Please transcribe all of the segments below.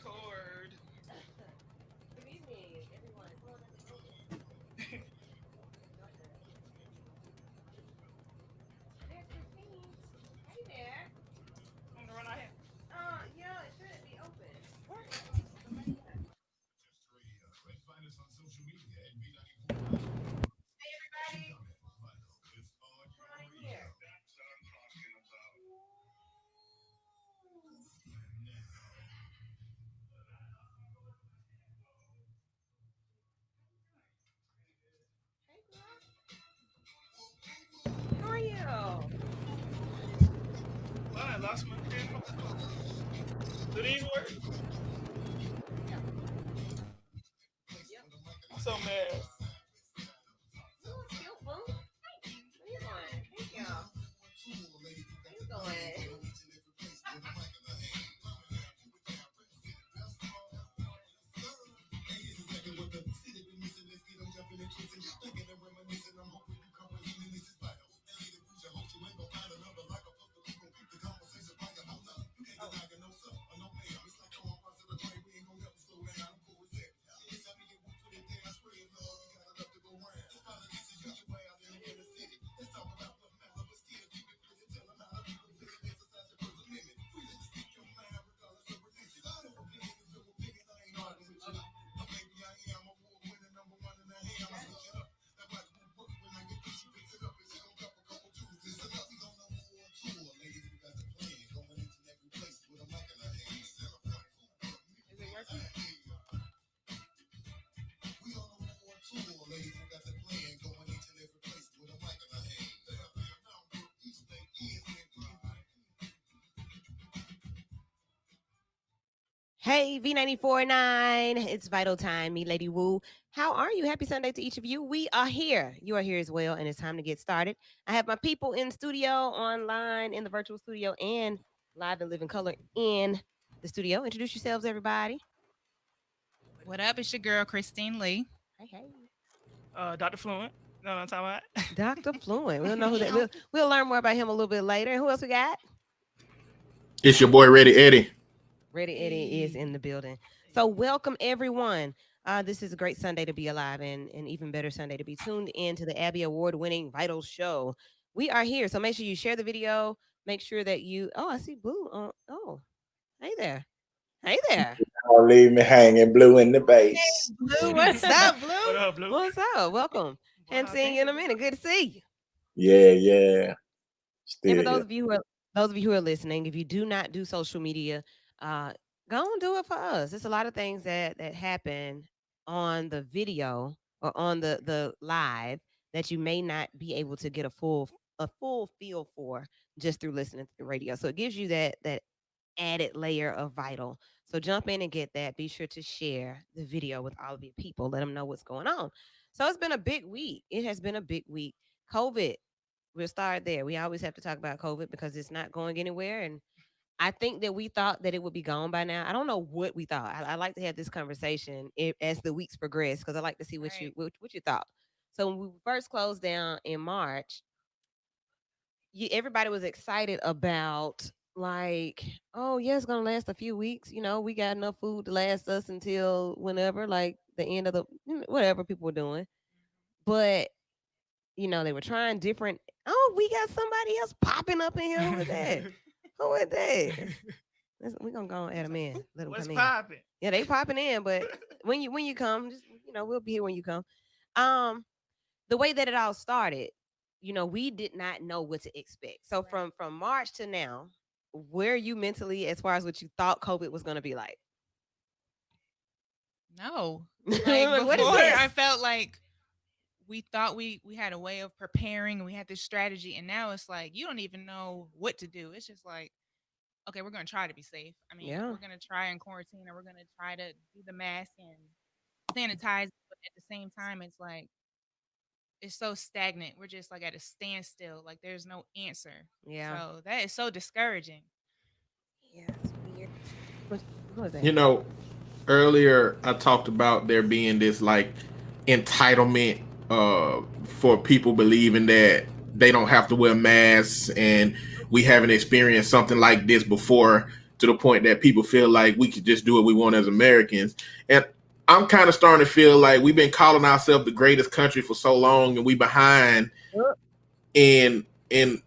record. Good evening, everyone. Hold on, there's Christine. Hey there. I'm gonna run out here. Yeah, it shouldn't be open. What? Come right here. Hey, everybody. What's going on in here? Hey, girl. How are you? Well, I lost my headphones. Do these work? Yeah. Yep. I'm so mad. You look cute, boo. Where you going? Thank you. Where you going? Oh. Is it working? Hey, V94.9. It's Vital Time, me, Lady Wu. How are you? Happy Sunday to each of you. We are here. You are here as well, and it's time to get started. I have my people in studio, online, in the virtual studio, and live and living color in the studio. Introduce yourselves, everybody. What up? It's your girl Christine Lee. Hey, hey. Dr. Fluent. No, I'm talking about. Dr. Fluent. We'll know who that we'll learn more about him a little bit later. And who else we got? It's your boy Ready Eddie. Ready Eddie is in the building. So welcome everyone. This is a great Sunday to be alive and an even better Sunday to be tuned in to the Abby Award winning Vital Show. We are here. So make sure you share the video. Make sure that you I see Blue. Oh, hey there. Hey there. Don't leave me hanging, Blue in the base. Blue, what's up, Blue? What up, Blue? What's up? Welcome. Hadn't seen you in a minute. Good to see you. Yeah. Still And for here. those of you who are listening, if you do not do social media, go and do it for us. There's a lot of things that happen on the video or on the live that you may not be able to get a full feel for just through listening to the radio. So it gives you that added layer of vital. So jump in and get that. Be sure to share the video with all of your people. Let them know what's going on. So it's been a big week. It has been a big week. COVID. We'll start there. We always have to talk about COVID because it's not going anywhere. And I think that we thought that it would be gone by now. I don't know what we thought. I like to have this conversation as the weeks progress because I like to see what Right. what you thought. So when we first closed down in March, everybody was excited about like, oh yeah, it's gonna last a few weeks. We got enough food to last us until whenever, like the end of the whatever people were doing. But they were trying different. Oh, we got somebody else popping up in here. Who is that? Who is that? We're gonna go and add them in. Let them What's come in. popping? Yeah, they popping in, but when you come, just we'll be here when you come. Um, the way that it all started, we did not know what to expect. So Right. from March to now, where are you mentally as far as what you thought COVID was gonna be like? No. Like, Like what is before, this? I felt like we thought we had a way of preparing and we had this strategy, and now it's like you don't even know what to do. It's just like, okay, we're gonna try to be safe. I mean, Yeah. we're gonna try and quarantine, or we're gonna try to do the mask and sanitize. But at the same time, it's like it's so stagnant. We're just like at a standstill. Like there's no answer. Yeah. So that is so discouraging. Yeah, it's weird. What, what was that? You know, earlier I talked about there being this like entitlement for people believing that they don't have to wear masks, and we haven't experienced something like this before. to the point that people feel like we could just do what we want as Americans. And I'm kind of starting to feel like we've been calling ourselves the greatest country for so long, and we behind in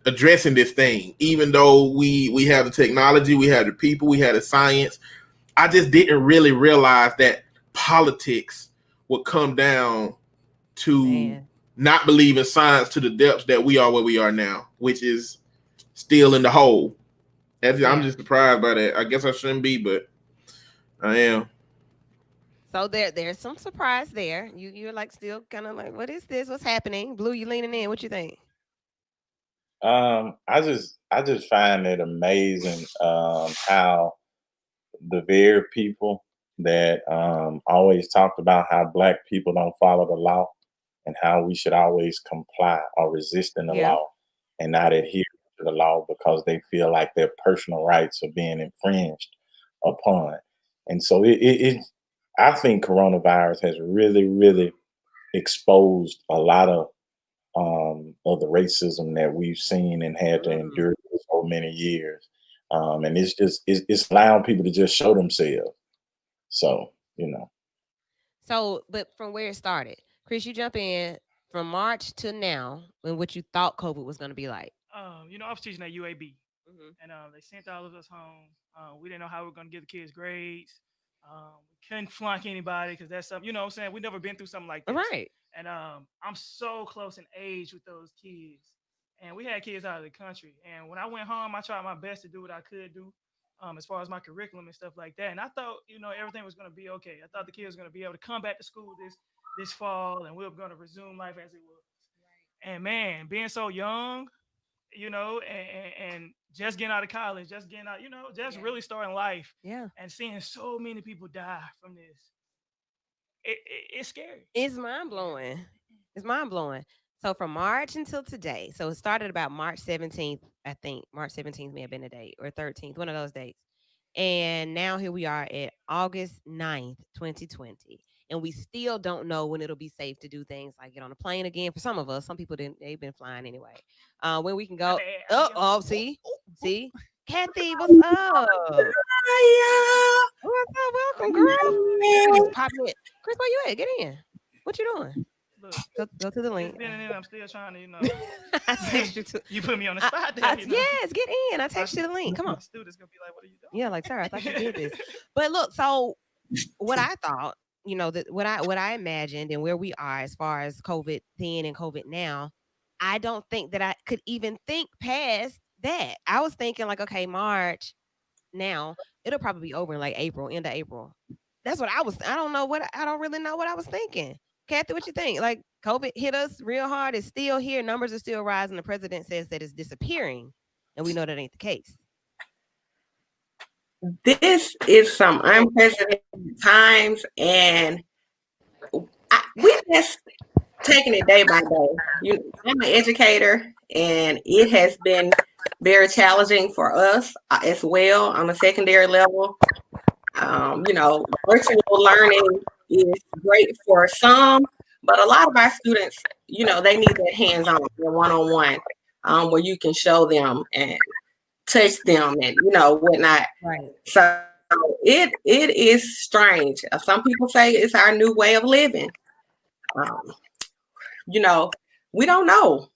addressing this thing. Even though we have the technology, we have the people, we have the science, I just didn't really realize that politics would come down to not believe in science to the depths that we are where we are now, which is still in the hole. I'm just surprised by that. I guess I shouldn't be, but I am. So there's some surprise there. You're like still kind of like, what is this? What's happening? Blue, you leaning in? What you think? I just find it amazing how the very people that always talked about how black people don't follow the law and how we should always comply or resist in the law and not adhere to the law because they feel like their personal rights are being infringed upon. And so I think coronavirus has really, really exposed a lot of the racism that we've seen and had to endure for so many years. And it's allowing people to just show themselves. So, So, but from where it started, Chris, you jump in from March to now, and what you thought COVID was going to be like. I was teaching at UAB, and they sent all of us home. We didn't know how we were going to give the kids grades. We couldn't flunk anybody because that's something, what I'm saying? We've never been through something like this. Right. And I'm so close in age with those kids. And we had kids out of the country. And when I went home, I tried my best to do what I could do as far as my curriculum and stuff like that. And I thought, everything was going to be okay. I thought the kids were going to be able to come back to school this fall and we were going to resume life as it was. And man, being so young, and just getting out of college, just getting out, just really starting life. Yeah. And seeing so many people die from this. It's scary. It's mind blowing. It's mind blowing. So from March until today, so it started about March 17th, I think. March 17th may have been the date, or 13th, one of those dates. And now here we are at August 9th, 2020. And we still don't know when it'll be safe to do things like get on a plane again. For some of us, some people didn't, they've been flying anyway. When we can go. See? Kathy, what's up? Hiya. What's up? Welcome, girl. Chris, pop in. Chris, where you at? Get in. What you doing? Look, go to the link. I'm still trying to, I text you to. You put me on the spot there. Yes, get in. I text you the link. Come on. Students gonna be like, what are you doing? Yeah, like, sir, I thought you did this. But look, so what I thought, what I imagined and where we are as far as COVID then and COVID now, I don't think that I could even think past that. I was thinking like, okay, March now, it'll probably be over in like April, end of April. That's what I don't really know what I was thinking. Kathy, what you think? Like COVID hit us real hard. It's still here. Numbers are still rising. The president says that it's disappearing. And we know that ain't the case. This is some unprecedented times, and we just taking it day by day. I'm an educator, and it has been very challenging for us as well on a secondary level. Virtual learning is great for some, but a lot of our students, they need that hands-on, one-on-one, where you can show them and touch them and whatnot. Right. So it is strange. Some people say it's our new way of living. We don't know.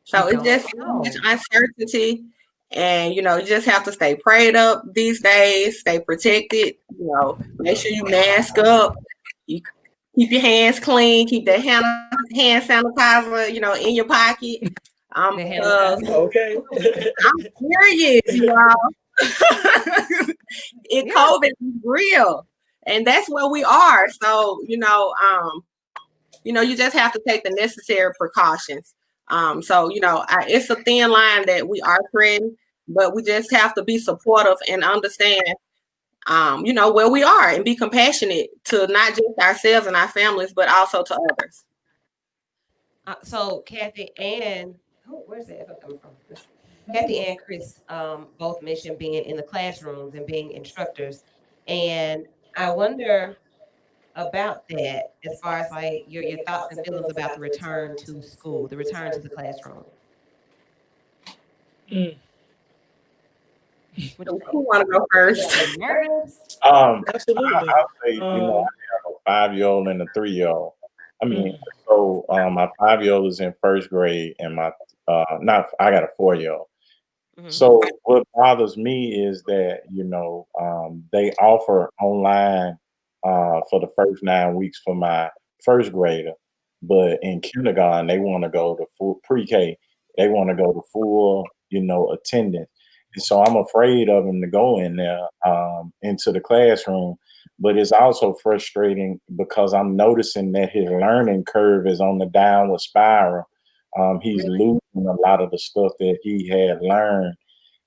So it's just so much uncertainty. And, you just have to stay prayed up these days, stay protected, make sure you mask up, you keep your hands clean, keep that hand sanitizer, in your pocket. Okay. I'm serious, y'all. COVID is real. And that's where we are. So, you just have to take the necessary precautions. It's a thin line that we are treading, but we just have to be supportive and understand, where we are and be compassionate to not just ourselves and our families, but also to others. So Kathy and where's the echo coming from? Kathy and Chris both mentioned being in the classrooms and being instructors, and I wonder about that as far as like your thoughts and feelings about the return to school, the return to the classroom. What you think? Who want to go first? You nervous? Absolutely. I'll say, Um, I have a 5-year-old and a 3-year-old. I mean, mm, so my 5-year-old is in first grade, and my not I got a 4-year-old. Hmm. So what bothers me is that they offer online for the first 9 weeks for my first grader, but in kindergarten they want to go to full pre-K. They want to go to full, attendance, and so I'm afraid of him to go in there into the classroom. But it's also frustrating because I'm noticing that his learning curve is on the downward spiral. He's Really? losing a lot of the stuff that he had learned,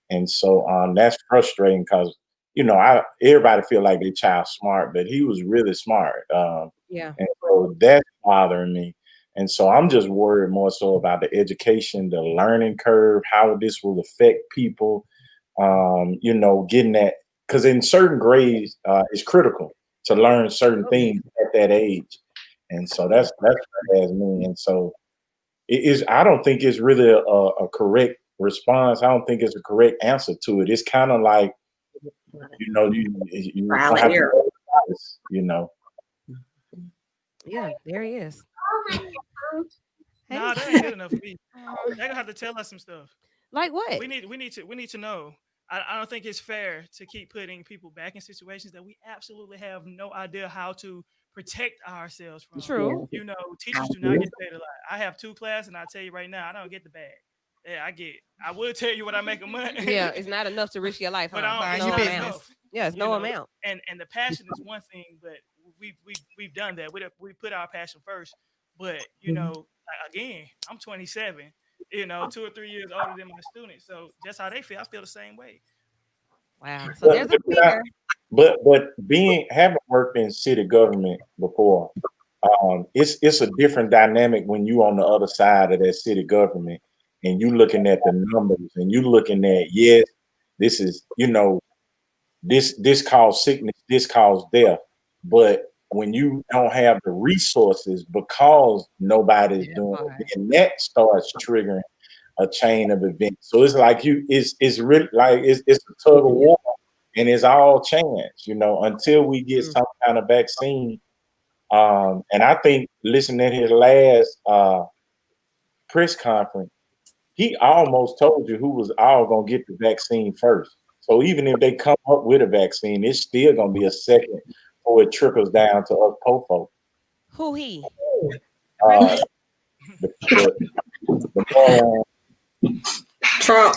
and so that's frustrating because I everybody feel like their child smart, but he was really smart, Yeah. and so that's bothering me. And so I'm just worried more so about the education, the learning curve, how this will affect people. Getting that because in certain grades it's critical to learn certain Absolutely. things at that age, and so that's what has me. And so it is. I don't think it's really a correct response. I don't think it's a correct answer to it. It's kind of like you Trial don't and have to error. roll the dice. Yeah, there he is. Hey. nah, that ain't good enough for me. Um, They're gonna have to tell us some stuff. Like what? We need to know. I don't think it's fair to keep putting people back in situations that we absolutely have no idea how to protect ourselves from. True. Yeah. Teachers do not get paid a lot. I have two classes, and I tell you right now, I don't get the bag. Yeah, I get. I would tell you what I make a month, Yeah, it's not enough to risk your life, but huh? I don't, It's mind it's your no not amount. business. enough. Yeah, it's You no know, amount. and the passion is one thing, but we've done that. We put our passion first. But again, I'm 27. 2 or 3 years older than my students, so just how they feel, I feel the same way. Wow. So But there's a fear. but being having worked in city government before, it's a different dynamic when you on the other side of that city government and you looking at the numbers and you looking at, yes, this is this caused sickness, this caused death, but when you don't have the resources because nobody's Yeah, doing it, part. then that starts triggering a chain of events. So it's like it's really like it's a tug of war, and it's all chance, until we get Mm. some kind of vaccine. And I think listening to his last press conference, he almost told you who was all gonna get the vaccine first. So even if they come up with a vaccine, it's still gonna be a second before it trickles down to us poor folk. Who he? The Uh, president. the, the, the moron, Trump.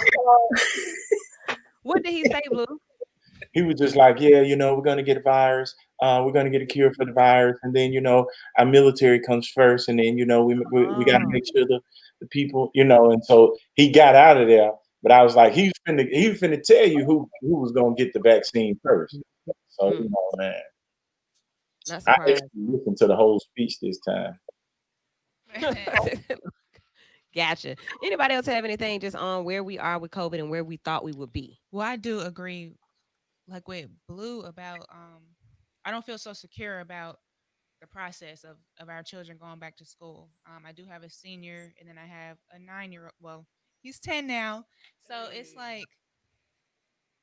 What did he say, Blue? he was just like, yeah, we're gonna get a virus, we're gonna get a cure for the virus, and then our military comes first, and then we got to Oh. make sure the people, and so he got out of there. But I was like, he was finna tell you who was gonna get the vaccine first. So Mm. man, Not I surprised. actually listened to the whole speech this time. Gotcha. Anybody else have anything just on where we are with COVID and where we thought we would be? Well, I do agree, like with Blue, about I don't feel so secure about the process of our children going back to school. I do have a senior, and then I have a 9-year-old. Well, he's 10 now, so it's like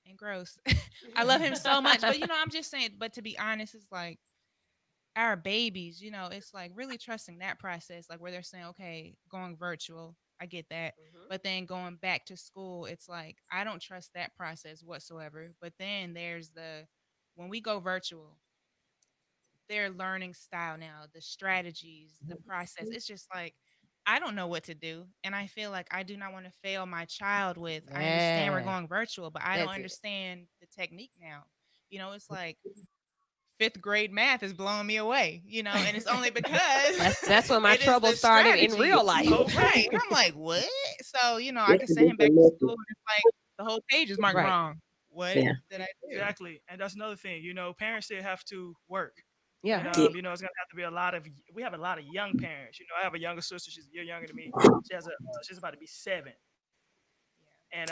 and gross. I love him so much, but I'm just saying. But to be honest, it's like our babies. It's like really trusting that process, like where they're saying, okay, going virtual. I get that. Mhm. But then going back to school, it's like I don't trust that process whatsoever. But then there's the when we go virtual, their learning style now, the strategies, the process. It's just like I don't know what to do. And I feel like I do not want to fail my child with I understand we're Yeah, going virtual, but I don't that's it. understand the technique now. It's like fifth grade math is blowing me away, and it's only because That's when my it is trouble the started in real strategy. life. Right. And I'm like, what? So, I What's can the send him back different to message? school and it's like the whole page is marked Right. wrong. What Yeah. did I do? Exactly, and that's another thing. Parents still have to work, Yeah. and Yeah. it's gonna have to be a lot of. We have a lot of young parents. I have a younger sister. She's a year younger than me. She's about to be 7, and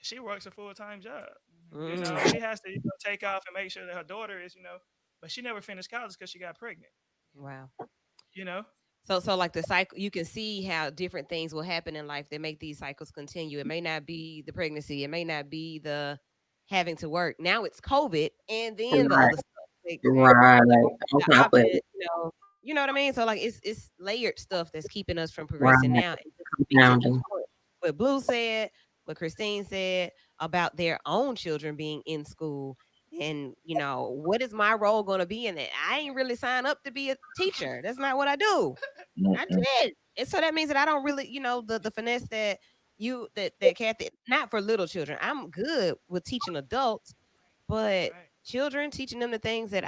she works a full time job. Mm. She has to take off and make sure that her daughter is. But she never finished college because she got pregnant. Wow. You know, So like the cycle, you can see how different things will happen in life that make these cycles continue. It may not be the pregnancy, it may not be the having to work. Now it's COVID, and then the Right. other stuff. Like, Right. On the top of opposite, it. you know what I mean? So like it's layered stuff that's keeping us from progressing Right. now. And just to speak to Compounding. what Blue said, what Christine said about their own children being in school. And what is my role going to be in it? I ain't really signed up to be a teacher. That's not what I do. I Mm-mm. did. And so that means that I don't really, the finesse that that Kathy, not for little children. I'm good with teaching adults, but Right. children, teaching them the things that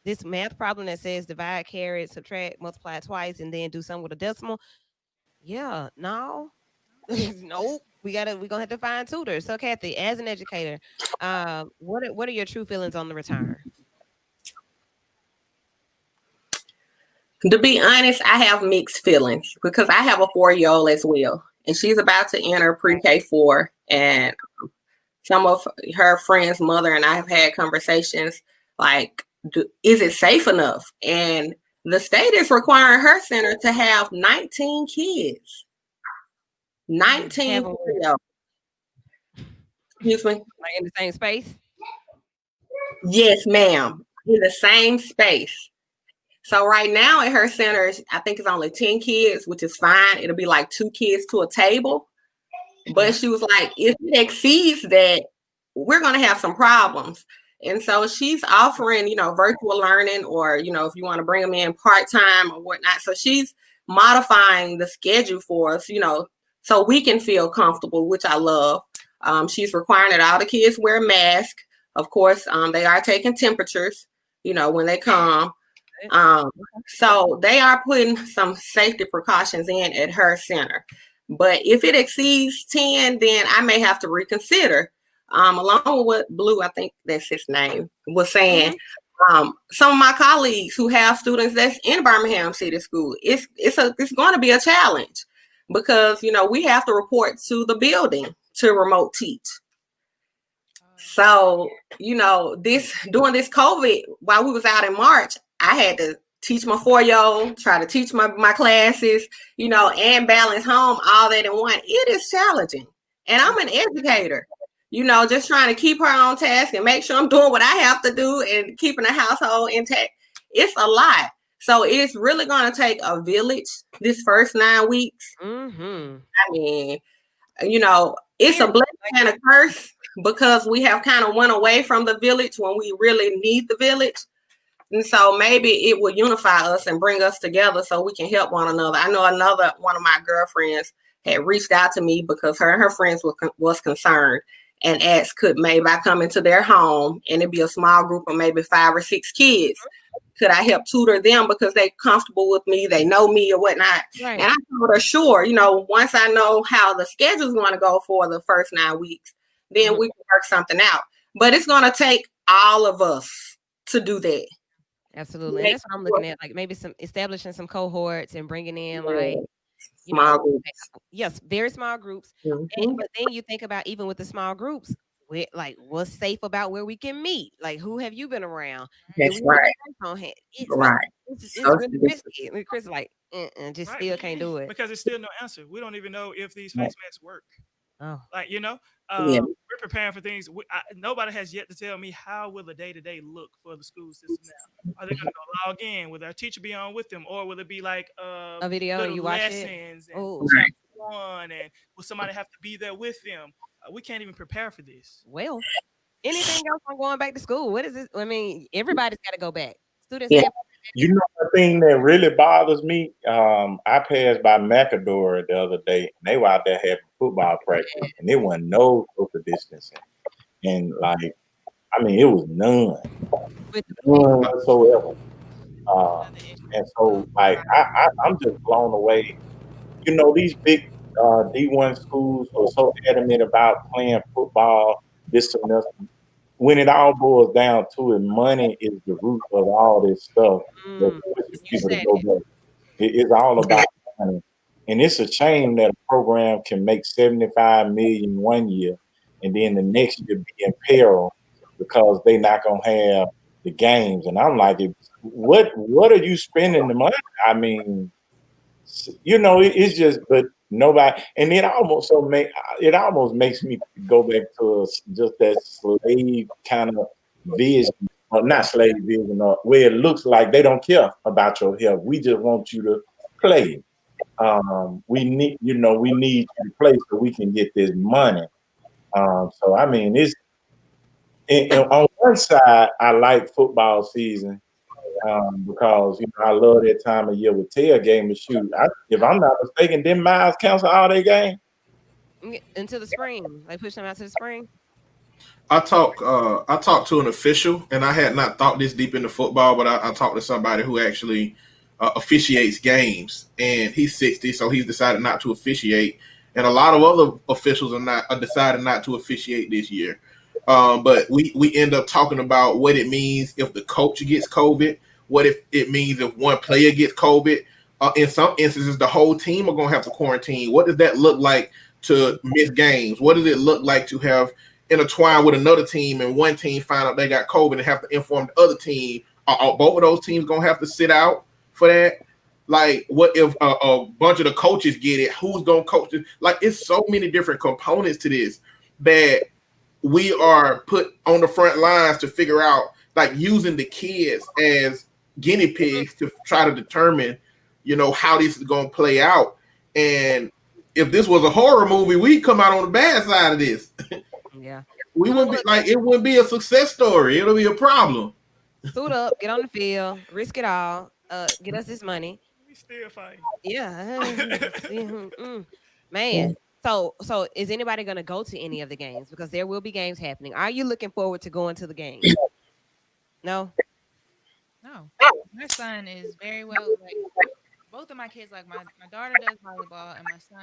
this math problem that says divide, carry, subtract, multiply twice, and then do something with a decimal. Yeah, no, nope. We're gonna have to find tutors. So Kathy, as an educator, what are your true feelings on the return? To be honest, I have mixed feelings because I have a 4-year-old as well, and she's about to enter pre-K 4. And some of her friends' mother and I have had conversations like, is it safe enough? And the state is requiring her center to have 19 kids. 19 Have 'em where? kids. Excuse me. Like in the same space? Yes, ma'am. In the same space. So right now at her center, I think it's only 10 kids, which is fine. It'll be like 2 kids to a table. But she was like, if it exceeds that, we're going to have some problems. And so she's offering, virtual learning, or, if you want to bring them in part-time or whatnot. So she's modifying the schedule for us, so we can feel comfortable, which I love. She's requiring that all the kids wear masks. Of course, they are taking temperatures, when they come. So they are putting some safety precautions in at her center. But if it exceeds 10, then I may have to reconsider. Along with what Blue, I think that's his name, was saying. Some of my colleagues who have students that's in Birmingham City School, it's going to be a challenge because we have to report to the building to remote teach. So during this COVID, while we was out in March, I had to teach my 4-year-old, try to teach my classes, and balance home, all that in one. It is challenging. And I'm an educator, just trying to keep her on task and make sure I'm doing what I have to do and keeping the household intact. It's a lot. So it's really going to take a village this first 9 weeks. Mm-hmm. I mean, it's a blessing and a curse because we have kind of went away from the village when we really need the village. And so maybe it will unify us and bring us together so we can help one another. I know another one of my girlfriends had reached out to me because her and her friends was concerned and asked, could maybe I come into their home and it'd be a small group of maybe 5 or 6 kids. Could I help tutor them because they're comfortable with me, they know me or whatnot? Right. And I told her, sure, once I know how the schedule's going to go for the first 9 weeks, then we can work something out. But it's going to take all of us to do that. Absolutely. And that's what I'm looking at, like maybe establishing some cohorts and bringing in like small groups. Yes, very small groups. Mm-hmm. But then you think about even with the small groups, what's safe about where we can meet? Like, who have you been around? That's right. It's right. Like, it's really risky. And Chris is like, just Right. still can't do it. Because it's still no answer. We don't even know if these face masks work. Oh. Like, we're preparing for things. Nobody has yet to tell me how will the day-to-day look for the school system now. Are they going to go log in? Will their teacher be on with them? Or will it be like a video little you watch lessons it? And chapter 1, and will somebody have to be there with them? We can't even prepare for this. Well, anything else on going back to school? What is this? I mean, everybody's got to go back. Students Yeah. You know, the thing that really bothers me, I passed by Macador the other day, and they were out there having football practice, and there wasn't no social distancing. And like, I mean, it was none whatsoever. And so, like, I'm just blown away. These big D1 schools are so adamant about playing football this semester. When it all boils down to it, money is the root of all this stuff. People to go back. It's all about money. And it's a shame that a program can make $75 million one year and then the next year be in peril because they're not going to have the games, and I'm like, what are you spending the money? I mean, it's just, but nobody, and it almost makes me go back to just that slave kind of vision, or not slave vision, or where it looks like they don't care about your health. We just want you to play. We need you to play so we can get this money. So I mean, on one side, I like football season because I love that time of year with tailgating. But shoot, if I'm not mistaken, didn't Miles cancel all their game? Until the spring, like push them out to the spring. I talked to an official, and I had not thought this deep into football, but I talked to somebody who actually officiates games, and he's 60, so he's decided not to officiate, and a lot of other officials are decided not to officiate this year. But we end up talking about what it means if the coach gets COVID, what if it means if one player gets COVID. In some instances, the whole team are going to have to quarantine. What does that look like to miss games? What does it look like to have intertwined with another team and one team find out they got COVID and have to inform the other team? Are both of those teams going to have to sit out for that? Like, what if a bunch of the coaches get it? Who's going to coach it? Like, it's so many different components to this that we are put on the front lines to figure out, like using the kids as guinea pigs to try to determine, how this is going to play out. And if this was a horror movie, we'd come out on the bad side of this. Yeah. We wouldn't be like, it wouldn't be a success story. It'll be a problem. Suit up, get on the field, risk it all, get us this money. We still fighting. Yeah. Man. So is anybody going to go to any of the games? Because there will be games happening. Are you looking forward to going to the game? No. No. My son is very well, like, both of my kids, like my daughter does volleyball and my son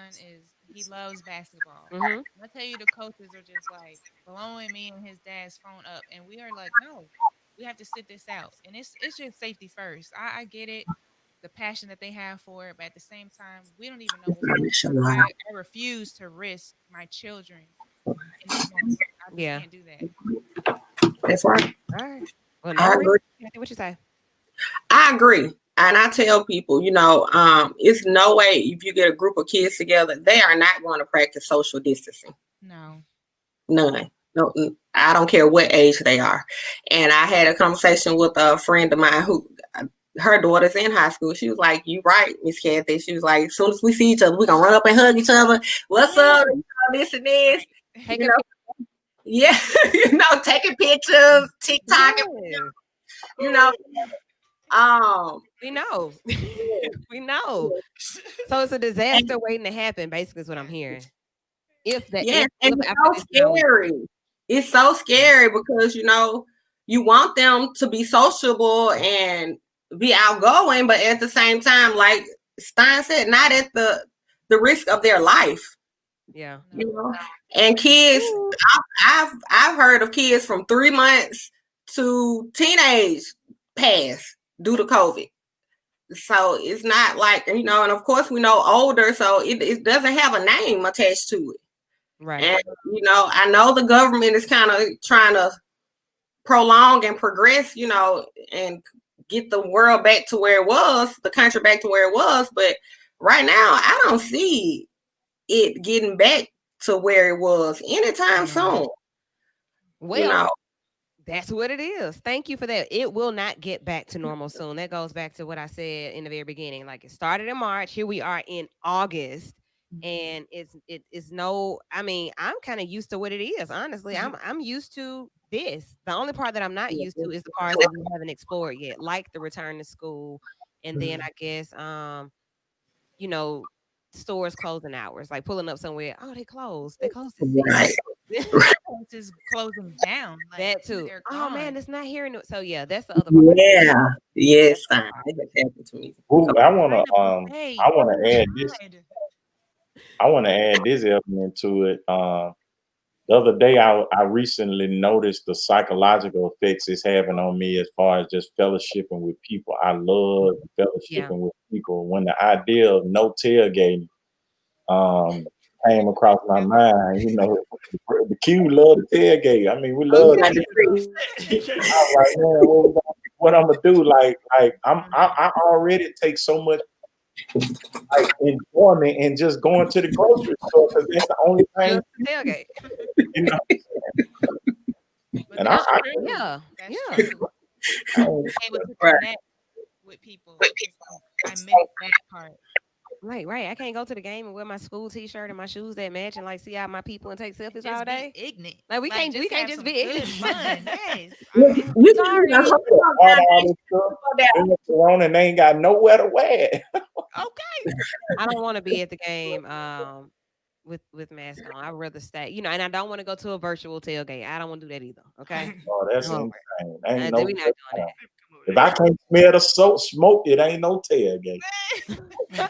he loves basketball. Mm-hmm. I tell you, the coaches are just like blowing me and his dad's phone up, and we are like, no, we have to sit this out. And it's just safety first. I get it, the passion that they have for it, but at the same time, we don't even know what's going on. I refuse to risk my children in this moment. I just can't do that. That's right. All right. Well, I agree. What you say? I agree. And I tell people, it's no way if you get a group of kids together, they are not going to practice social distancing. No. None. No, I don't care what age they are. And I had a conversation with a friend of mine who, her daughter's in high school. She was like, "You right, Miss Kathy." She was like, "As soon as we see each other, we're going to run up and hug each other. What's up? This and this." Yeah, taking pictures, TikTok, we know. We know. So it's a disaster waiting to happen, basically is what I'm hearing. And it's so scary. It's so scary because you want them to be sociable and be outgoing, but at the same time, like Stein said, not at the risk of their life. Yeah. And kids, I've heard of kids from 3 months to teenage pass due to COVID. So it's not like, and of course we know older, so it doesn't have a name attached to it. Right. And, I know the government is kind of trying to prolong and progress, and get the world back to where it was, the country back to where it was. But right now, I don't see it getting back to where it was anytime soon. Well, that's what it is. Thank you for that. It will not get back to normal soon. That goes back to what I said in the very beginning. Like, it started in March. Here we are in August. And I'm kind of used to what it is. Honestly, I'm used to this. The only part that I'm not used to is the parts that we haven't explored yet, like the return to school. And then I guess, stores closing hours, like pulling up somewhere. Oh, they closed. They closed at 6. It's just closing down. Like, that too. Oh man, it's not hearing it. So yeah, that's the other part. Yeah. Yes, it has happened to me. Ooh, I want to add this. I want to add this element to it. The other day, I recently noticed the psychological effects it's having on me as far as just fellowshipping with people. I love fellowshipping with people. When the idea of no tailgating came across my mind. You know, the Q love the tailgate. I mean, we love Like it. the free. I was like, man, what I'm gonna do? Like I already take so much like enjoyment in just going to the grocery store because that's the only thing, Just the tailgate. you know. But And that's I true. Yeah. That's Yeah. true. ain't- Able to Right. connect with people. I miss that part. Right. I can't go to the game and wear my school T-shirt and my shoes that match and like see out my people and take selfies Just all be day. ignorant. Like we can't have just some be good ignorant. fun. Yes. You Sorry. can hold all on this stuff, then the corona and they ain't got nowhere to wear it. Okay. I don't want to be at the game with mask on. I'd rather stay, and I don't want to go to a virtual tailgate. I don't want to do that either. Okay. Oh, that's I'm over insane. it. Ain't no. We not doing that. If I can't smell the smoke, it ain't no tailgate. All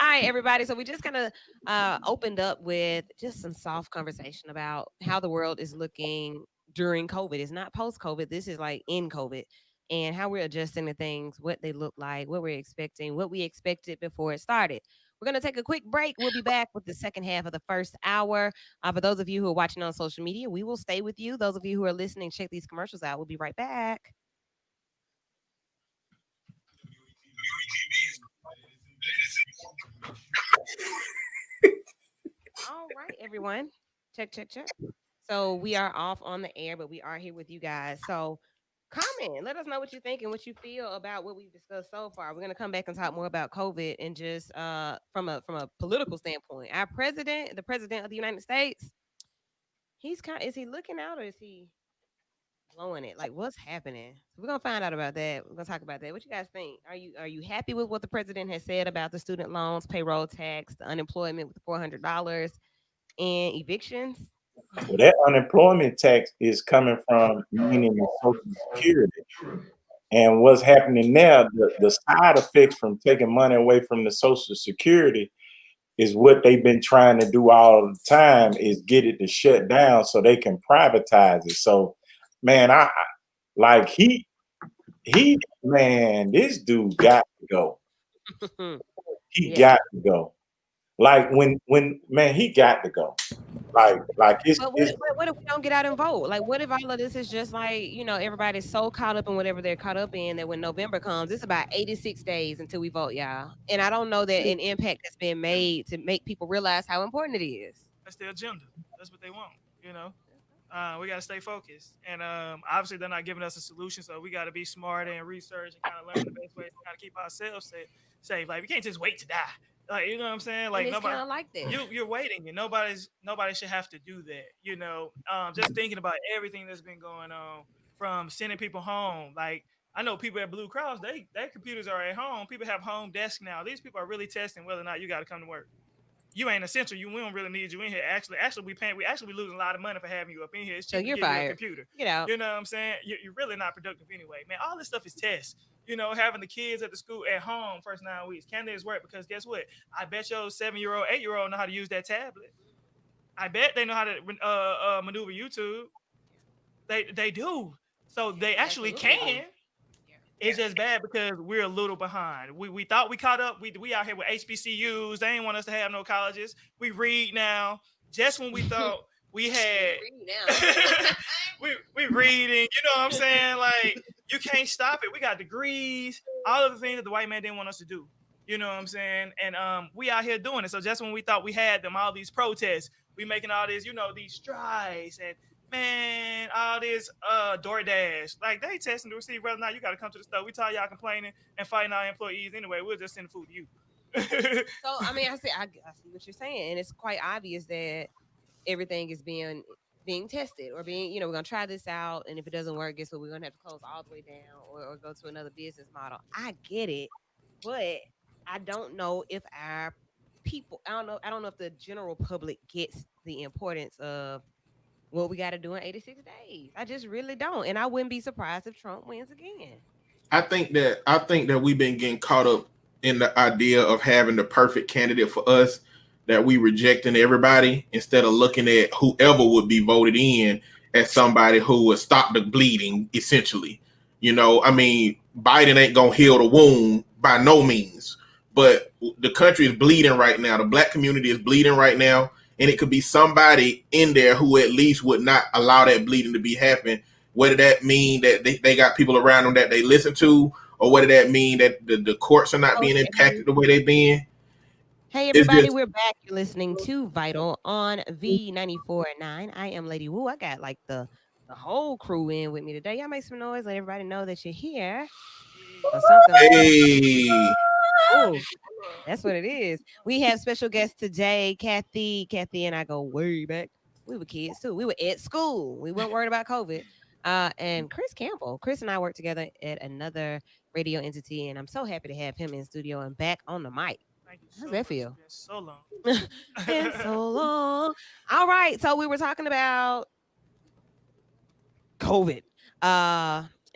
right, everybody. So we just kind of opened up with just some soft conversation about how the world is looking during COVID. It's not post COVID. This is like in COVID, and how we're adjusting to things, what they look like, what we're expecting, what we expected before it started. We're going to take a quick break. We'll be back with the second half of the first hour. For those of you who are watching on social media, we will stay with you. Those of you who are listening, check these commercials out. We'll be right back. All right, everyone. Check. So we are off on the air, but we are here with you guys. So comment. Let us know what you think and what you feel about what we've discussed so far. We're gonna come back and talk more about COVID and just from a political standpoint. Our president, the president of the United States, is he looking out or is he blowing it? Like what's happening? So we're gonna find out about that. We're gonna talk about that. What you guys think? Are you happy with what the president has said about the student loans, payroll tax, the unemployment with the $400 and evictions? Well, that unemployment tax is coming from meaning the Social Security. And what's happening now, the side effects from taking money away from the Social Security is what they've been trying to do all the time is get it to shut down so they can privatize it. So, man, I like man, this dude got to go. He Yeah. got to go. Like when man, he got to go. Like it's But what if we don't get out and vote? Like, what if all of this is just like, everybody's so caught up in whatever they're caught up in that when November comes, it's about 86 days until we vote, y'all. And I don't know that an impact has been made to make people realize how important it is. That's their agenda. That's what they want. We got to stay focused, and obviously they're not giving us a solution, so we got to be smart and research and kind of learn the best way to kind of keep ourselves safe. Like we can't just wait to die. Like you know what I'm saying? Like And it's nobody, kind of like that. you're waiting, and nobody should have to do that. Just thinking about everything that's been going on, from sending people home. Like I know people at Blue Cross, their computers are at home. People have home desks now. These people are really testing whether or not you got to come to work. You ain't essential. We don't really need you in here. Actually, we actually be losing a lot of money for having you up in here. It's So cheap to you're give you a fired. computer. Get out. You know what I'm saying? You're really not productive anyway, man. All this stuff is tests. Having the kids at the school at home first 9 weeks. Can this work? Because guess what? I bet your 7-year-old, 8-year-old know how to use that tablet. I bet they know how to maneuver YouTube. They do. So they actually Absolutely. can. It's just bad because we're a little behind. We thought we caught up. We out here with HBCUs. They ain't want us to have no colleges. We read now. Just when we thought we had, we reading. You know what I'm saying? Like you can't stop it. We got degrees. All of the things that the white man didn't want us to do. You know what I'm saying? And we out here doing it. So just when we thought we had them, all these protests, we making all this, these strides and. Man, all this DoorDash, like they testing to receive whether or not you got to come to the store. We tell y'all complaining and fighting our employees anyway. We'll just send the food to you. So I mean, I see what you're saying, and it's quite obvious that everything is being tested or being, we're gonna try this out, and if it doesn't work, guess what? We're gonna have to close all the way down or go to another business model. I get it, but I don't know if our people, I don't know if the general public gets the importance of what we got to do in 86 days. I just really don't. And I wouldn't be surprised if Trump wins again. I think that we've been getting caught up in the idea of having the perfect candidate for us, that we rejecting everybody instead of looking at whoever would be voted in as somebody who would stop the bleeding, essentially. I mean, Biden ain't gonna heal the wound by no means, but the country is bleeding right now. The black community is bleeding right now, and it could be somebody in there who at least would not allow that bleeding to be happen. Whether that mean that they got people around them that they listen to, or whether that mean that the courts are not being Okay. impacted the way they've been. Hey It's everybody, just we're back. You're listening to Vital on V94.9. I am Lady Wu. I got like the whole crew in with me today. Y'all make some noise, let everybody know that you're here. Or something like that. hey, Oh, that's what it is. We have special guest today, Kathy. Kathy and I go way back. We were kids too. We were at school. We weren't worried about COVID. And Chris Campbell. Chris and I worked together at another radio entity, and I'm so happy to have him in studio and back on the mic. Thank you How's so that much. feel? It's been so long. Been so long. All right. So we were talking about COVID.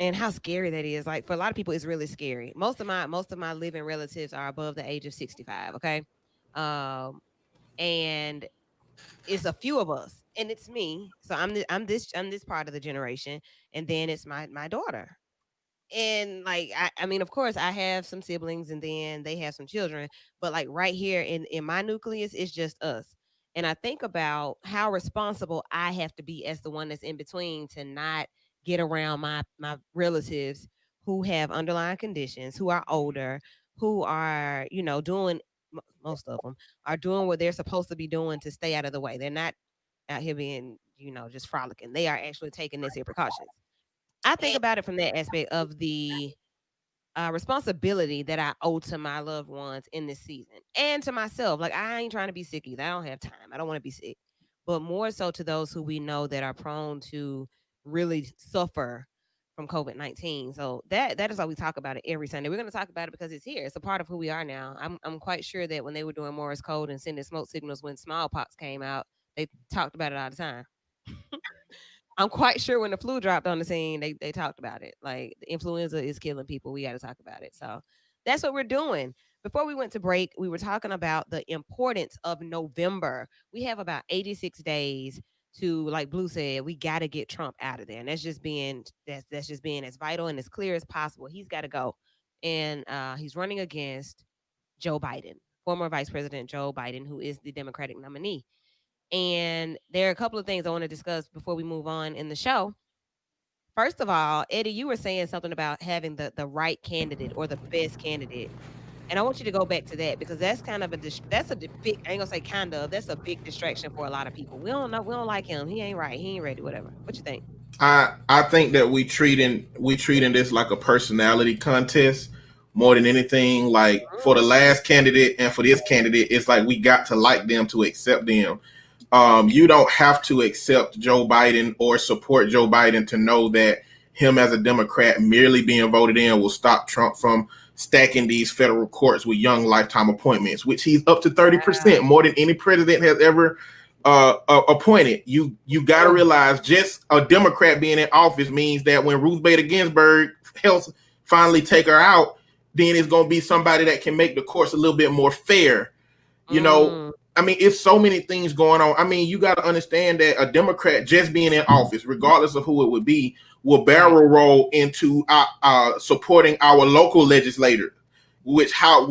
And how scary that is. Like for a lot of people, it's really scary. Most of my living relatives are above the age of 65. Okay. Um, and it's a few of us, and it's me. So I'm this part of the generation, and then it's my daughter. And like I mean, of course, I have some siblings, and then they have some children. But like right here in my nucleus, it's just us. And I think about how responsible I have to be as the one that's in between to not get around my relatives who have underlying conditions, who are older, who are doing most of them are doing what they're supposed to be doing to stay out of the way. They're not out here being just frolicking. They are actually taking necessary precautions. I think about it from that aspect of the responsibility that I owe to my loved ones in this season and to myself. Like, I ain't trying to be sick either. I don't have time. I don't want to be sick. But more so to those who we know that are prone to really suffer from COVID-19. So that is why we talk about it every Sunday. We're going to talk about it because it's here. It's a part of who we are now. I'm quite sure that when they were doing Morse code and sending smoke signals when smallpox came out, they talked about it all the time. I'm quite sure when the flu dropped on the scene, they talked about it. Like the influenza is killing people. We got to talk about it. So that's what we're doing. Before we went to break, we were talking about the importance of November. We have about 86 days to, like Blue said, we got to get Trump out of there. And that's just being as vital and as clear as possible. He's got to go. And he's running against Joe Biden, former Vice President Joe Biden, who is the Democratic nominee. And there are a couple of things I want to discuss before we move on in the show. First of all, Eddie, you were saying something about having the right candidate or the best candidate. And I want you to go back to that because that's kind of that's big. I ain't gonna say kind of. That's a big distraction for a lot of people. We don't know. We don't like him. He ain't right. He ain't ready. Whatever. What you think? I think that we treating this like a personality contest more than anything. Like for the last candidate and for this candidate, it's like we got to like them to accept them. You don't have to accept Joe Biden or support Joe Biden to know that him as a Democrat merely being voted in will stop Trump from stacking these federal courts with young lifetime appointments, which he's up to 30% more than any president has ever appointed. You got to realize just a Democrat being in office means that when Ruth Bader Ginsburg helps finally take her out, then it's going to be somebody that can make the courts a little bit more fair. You know, I mean, it's so many things going on. I mean, you got to understand that a Democrat just being in office, regardless of who it would be, will barrel roll into supporting our local legislator, which how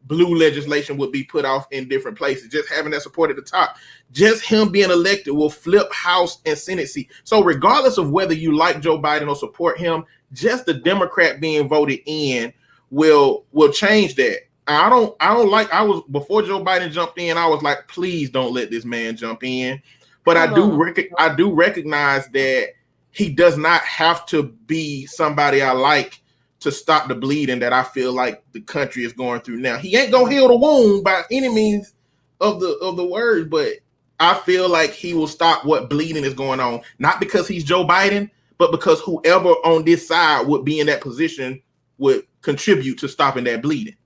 blue legislation would be put off in different places. Just having that support at the top, just him being elected will flip House and Senate seat. So regardless of whether you like Joe Biden or support him, just the Democrat being voted in will change that. I don't like. I was before Joe Biden jumped in. I was like, please don't let this man jump in. But I do recognize that he does not have to be somebody I like to stop the bleeding that I feel like the country is going through now. He ain't gonna heal the wound by any means of the word, but I feel like he will stop what bleeding is going on. Not because he's Joe Biden, but because whoever on this side would be in that position would contribute to stopping that bleeding.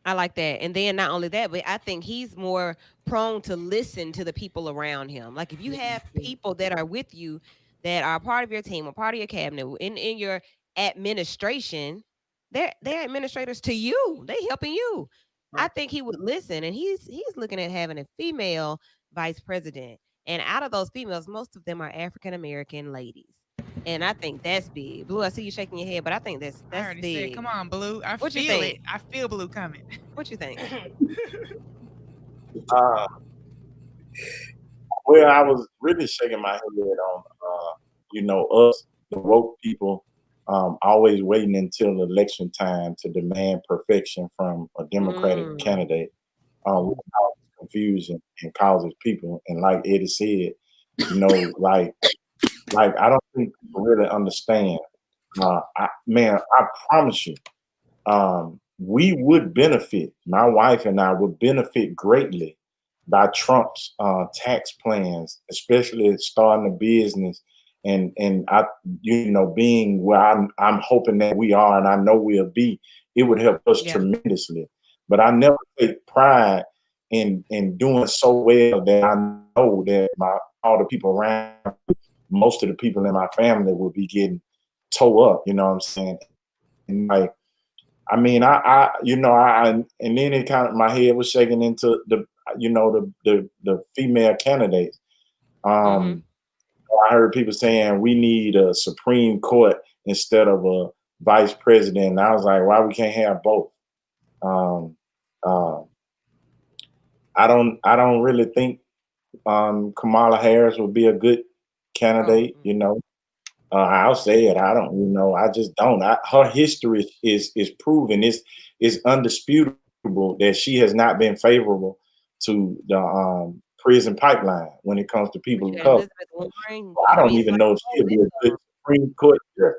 I like that. And then not only that, but I think he's more prone to listen to the people around him. Like if you have people that are with you that are part of your team or part of your cabinet in your administration, they're administrators to you. They helping you. I think he would listen, and he's looking at having a female vice president. And out of those females, most of them are African American ladies. And I think that's big. Blue, I see you shaking your head, but I think I that's already said, big. come on, Blue. I What you feel it. think? I feel Blue coming. What you think? Uh, well, I was really shaking my head on, us, the woke people, always waiting until election time to demand perfection from a Democratic Mm. candidate, which causes confusion and causes people. And like Eddie said, like I don't think people really understand. I promise you, we would benefit. My wife and I would benefit greatly by Trump's tax plans, especially starting a business and I, being where I'm hoping that we are, and I know we'll be. It would help us Yeah. tremendously. But I never take pride in doing so well that I know that all the people around, most of the people in my family will be getting toe up. You know what I'm saying? And like, I mean, and then it kind of, my head was shaking into the female candidates. Mm-hmm. I heard people saying we need a Supreme Court instead of a vice president. And I was like, why we can't have both? Um, uh, I don't really think Kamala Harris would be a good candidate. I'll say it. I don't. I just don't. Her history is proven. It's undisputable that she has not been favorable to the prison pipeline when it comes to people of Yeah, color. Elizabeth Warren I don't being so even know if she'll be a good Supreme Court judge.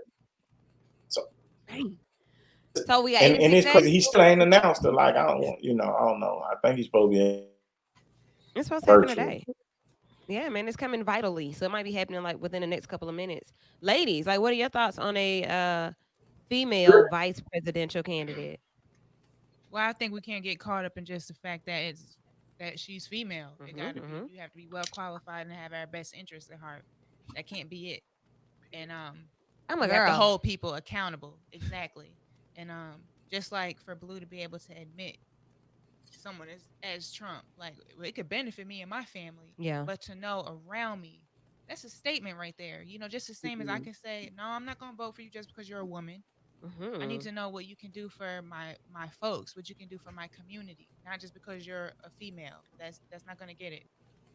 So, dang. So we got and 86 it's crazy. days. He still ain't announced it. Like I don't want. I don't know. I think he's supposed to be It's supposed to happen virtual. today. Yeah, man, it's coming vitally. So it might be happening like within the next couple of minutes. Ladies, like what are your thoughts on a female vice presidential candidate? Well, I think we can't get caught up in just the fact that she's female. It got to be, Mm-hmm. you have to be well qualified and have our best interests at heart. That can't be it. And I'm a we have to girl. hold people accountable. Exactly. And just like for Blue to be able to admit someone as Trump, like it could benefit me and my family, Yeah. but to know around me, that's a statement right there. Just the same as I can say, no, I'm not gonna vote for you just because you're a woman. I need Mm-hmm. to know what you can do for my folks, what you can do for my community, not just because you're a female. That's not gonna get it.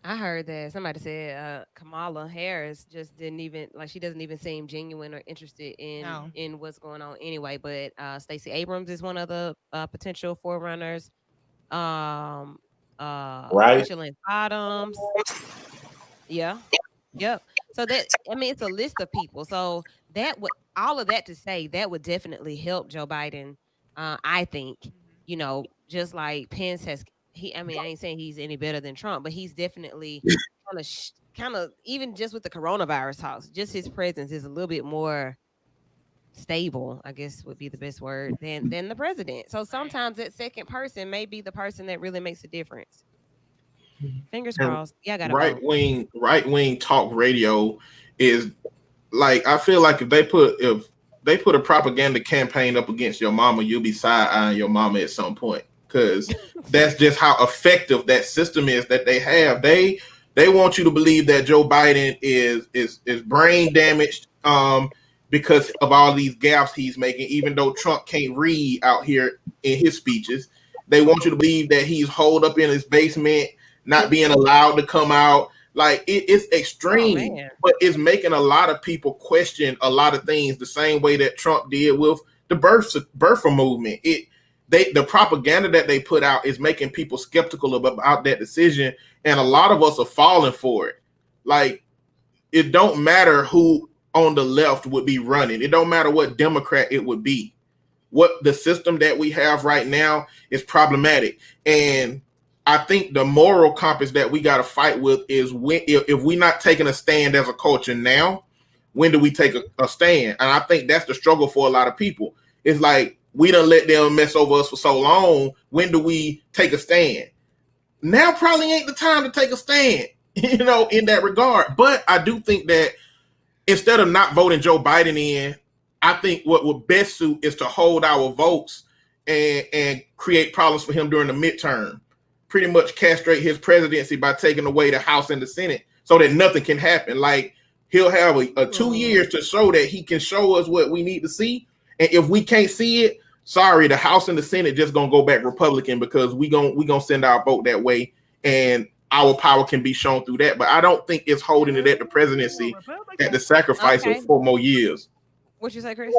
I heard that somebody said Kamala Harris just didn't even like she doesn't even seem genuine or interested No. in what's going on anyway. But Stacey Abrams is one of the potential forerunners. Um, Right? Keisha Lance Bottoms. Yeah. Yep. So that I mean it's a list of people. So that would all of that to say that would definitely help Joe Biden. I think, Hmm. just like Pence has I mean, I ain't saying he's any better than Trump, but he's definitely kind of even just with the coronavirus talks, just his presence is a little bit more stable, I guess would be the best word, than the president. So Right. sometimes that second person may be the person that really makes a difference. Fingers And crossed. Yeah, I gotta right vote. wing talk radio is like, I feel like if they put a propaganda campaign up against your mama, you'll be side eyeing your mama at some point, because that's just how effective that system is that they have. They want you to believe that Joe Biden is brain damaged, because of all these gaffes he's making, even though Trump can't read out here in his speeches. They want you to believe that he's holed up in his basement, not being allowed to come out. Like it's Oh extreme, man. but it's making a lot of people question a lot of things the same way that Trump did with the birther movement. The propaganda that they put out is making people skeptical about that decision, and a lot of us are falling for it. Like, it don't matter who on the left would be running. It don't matter what Democrat it would be. What the system that we have right now is problematic, and I think the moral compass that we got to fight with is when, if we're not taking a stand as a culture now, when do we take a stand? And I think that's the struggle for a lot of people. It's like, we done let them mess over us for so long. When do we take a stand? Now probably ain't the time to take a stand, in that regard. But I do think that instead of not voting Joe Biden in, I think what would best suit is to hold our votes and create problems for him during the midterm. Pretty much castrate his presidency by taking away the House and the Senate so that nothing can happen. Like, He'll have a 2 years to show that he can show us what we need to see. And if we can't see it, sorry, the House and the Senate just gonna go back Republican because we gonna send our vote that way, and our power can be shown through that. But I don't think it's holding it at the presidency at the sacrifice of 4 more years. What you say, Chris?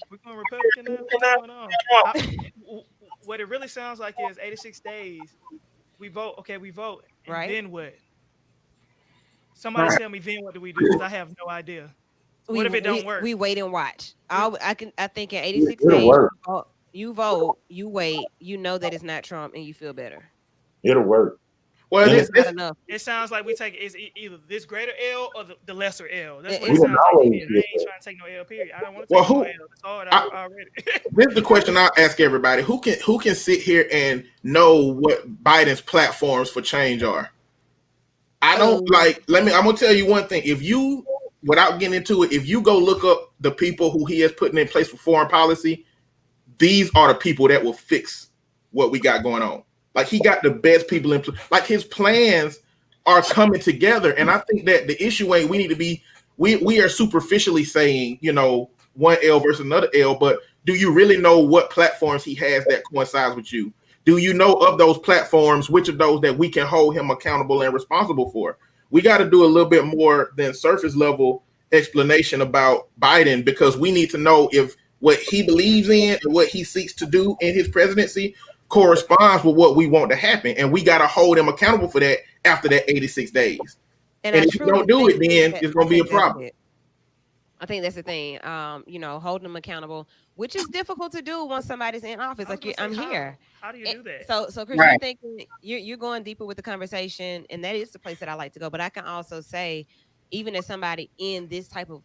We're going Republican now. What's going on? What it really sounds like is 86 days. We vote. Okay, we vote. And Right. then what? Somebody tell me then what do we do? Because I have no idea. What if it don't work? We wait and watch. I think in 86 It'll days work. you vote, you wait, you know that it's not Trump, and you feel better. It'll work. Well, It's not enough. It sounds like we take it's either this greater L or the lesser L. That's what We it sounds like. always I ain't get trying to take no L. Period. I don't want to take no L. It's hard already. This is the question I'll ask everybody: Who can sit here and know what Biden's platforms for change are? I don't like. I'm gonna tell you one thing. If you, without getting into it, if you go look up the people who he has put in place for foreign policy, these are the people that will fix what we got going on. Like, he got the best people in place. Like, his plans are coming together, and I think that the issue ain't we need to be. We are superficially saying, one L versus another L, but do you really know what platforms he has that coincides with you? Do you know of those platforms, which of those that we can hold him accountable and responsible for? We got to do a little bit more than surface level explanation about Biden, because we need to know if what he believes in and what he seeks to do in his presidency corresponds with what we want to happen. And we got to hold him accountable for that after that 86 days. And if you don't do it, then it's going to be a problem. I think that's the thing. Holding them accountable, which is difficult to do once somebody's in office. Like, I'm here. How do you do that? So Chris, you're thinking you're going deeper with the conversation, and that is the place that I like to go. But I can also say, even as somebody in this type of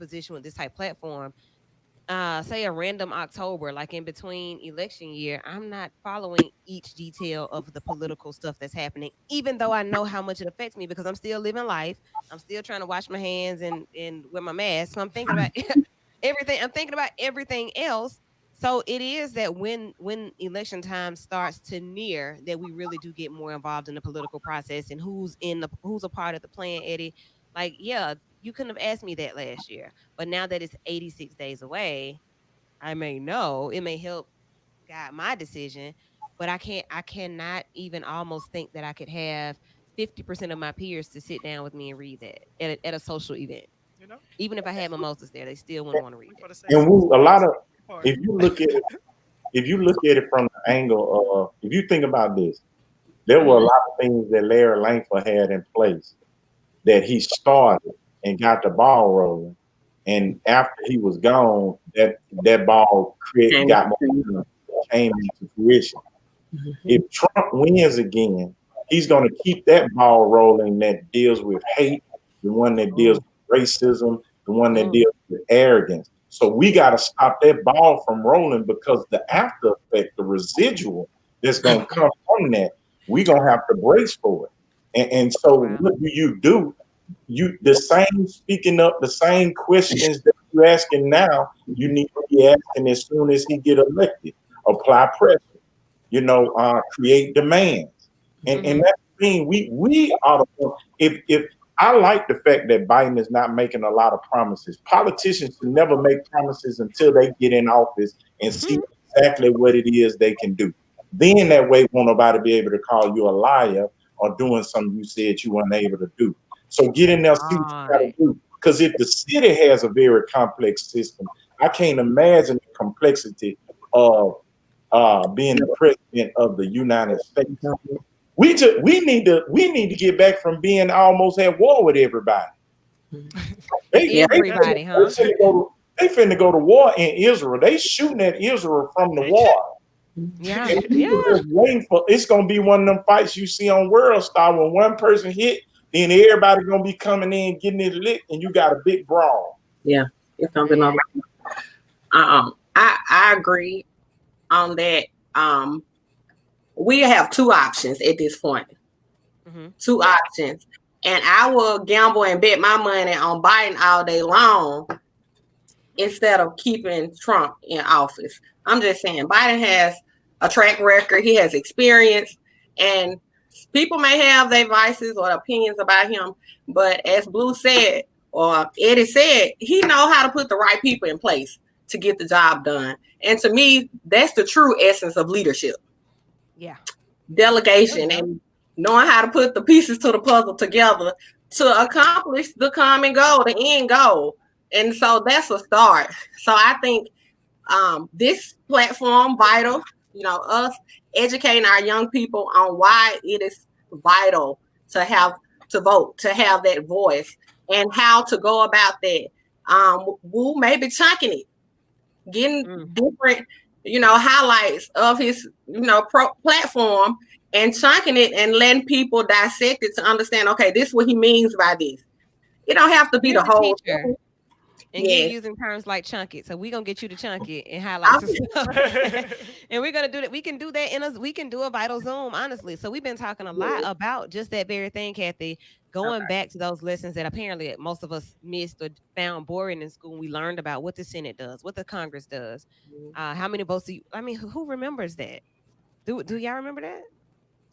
position with this type of platform, say a random October, like in between election year, I'm not following each detail of the political stuff that's happening, even though I know how much it affects me, because I'm still living life. I'm still trying to wash my hands and wear my mask. So I'm thinking about everything. I'm thinking about everything else. So it is that when election time starts to near, that we really do get more involved in the political process and who's a part of the plan, Eddie. Like, yeah, you couldn't have asked me that last year, but now that it's 86 days away, I may know. It may help guide my decision, but I cannot even almost think that I could have 50% of my peers to sit down with me and read that at a social event. Even if I had mimosas there, they still wouldn't want to read it. And if you look at it from the angle of, if you think about this, there were a lot of things that Larry Langford had in place that he started and got the ball rolling, and after he was gone, that ball got more, came into fruition. Mm-hmm. If Trump wins again, he's going to keep that ball rolling that deals with hate, the one that deals with racism, the one that deals with arrogance. So we got to stop that ball from rolling, because the after effect, the residual that's going to come from that, we're going to have to brace for it. And so what do? The same questions that you're asking now, you need to be asking as soon as he get elected. Apply pressure, create demands. And that's the thing, we ought to, if I like the fact that Biden is not making a lot of promises. Politicians should never make promises until they get in office and see exactly what it is they can do. Then that way won't nobody be able to call you a liar or doing something you said you weren't able to do. So get in there, see what you gotta do. Because if the city has a very complex system, I can't imagine the complexity of being the president of the United States. We need to get back from being almost at war with everybody. They finna go to war in Israel. They shooting at Israel from the war. Yeah. Just waiting for, it's gonna be one of them fights you see on World Star when one person hit, then everybody gonna be coming in getting it lit, and you got a big brawl. Yeah, it's gonna be no. I agree on that. We have two options at this point. Two options, and I will gamble and bet my money on Biden all day long instead of keeping Trump in office. I'm just saying, Biden has a track record. He has experience, and people may have their vices or opinions about him. But as Blue said, or Eddie said, he know how to put the right people in place to get the job done. And to me, that's the true essence of leadership. Yeah. Delegation and knowing how to put the pieces to the puzzle together to accomplish the common goal, the end goal. And so that's a start. So I think this platform vital, us educating our young people on why it is vital to have to vote, to have that voice, and how to go about that. Woo maybe chunking it, getting different, highlights of his, platform and chunking it and letting people dissect it to understand, okay, this is what he means by this. It don't have to be the whole teacher. thing. And get using terms like chunk it. So we're gonna get you to chunk it and highlight some stuff. And we're gonna do that. We can do that we can do a vital Zoom, honestly. So we've been talking a lot about just that very thing, Kathy. Going back to those lessons that apparently most of us missed or found boring in school. We learned about what the Senate does, what the Congress does. How many votes who remembers that? Do y'all remember that?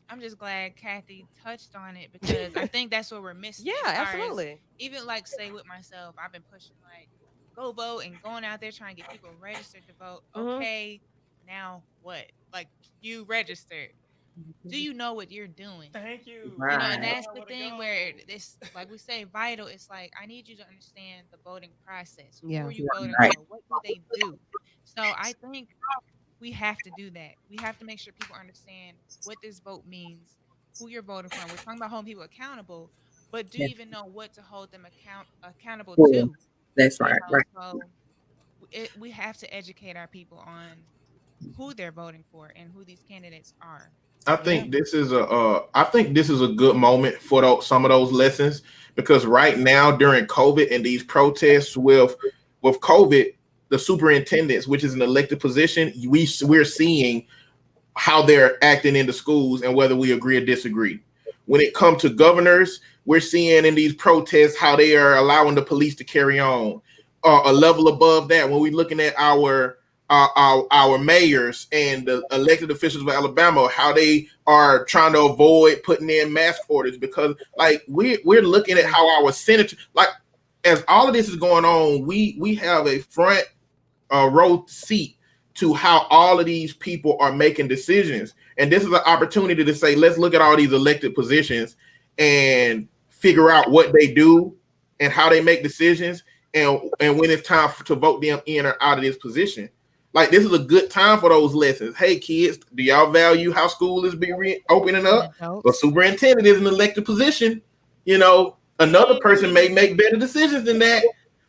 I'm just glad Kathy touched on it because I think that's what we're missing. Yeah, absolutely. Even like say with myself, I've been pushing like go vote and going out there trying to get people registered to vote. Okay, now what? Like you registered. Do you know what you're doing? Thank you. Right. And that's the thing where this, like we say, vital. It's like I need you to understand the voting process. Who are you voting for? What do they do? So I think we have to do that. We have to make sure people understand what this vote means, who you're voting for. We're talking about holding people accountable, but do you even know what to hold them accountable to? That's right. Right. So we have to educate our people on who they're voting for and who these candidates are. I think this is a good moment for some of those lessons, because right now during COVID and these protests with COVID, the superintendents, which is an elected position, we're seeing how they're acting in the schools and whether we agree or disagree. When it comes to governors, we're seeing in these protests how they are allowing the police to carry on. A level above that, when we're looking at our mayors and the elected officials of Alabama, how they are trying to avoid putting in mask orders, because like we're looking at how our senators, like as all of this is going on, we have a front row seat to how all of these people are making decisions. And this is an opportunity to say, let's look at all these elected positions and figure out what they do and how they make decisions, and when it's time to vote them in or out of this position. Like, this is a good time for those lessons. Hey, kids, do y'all value how school is being opening up? The superintendent is an elected position. Another person may make better decisions than that.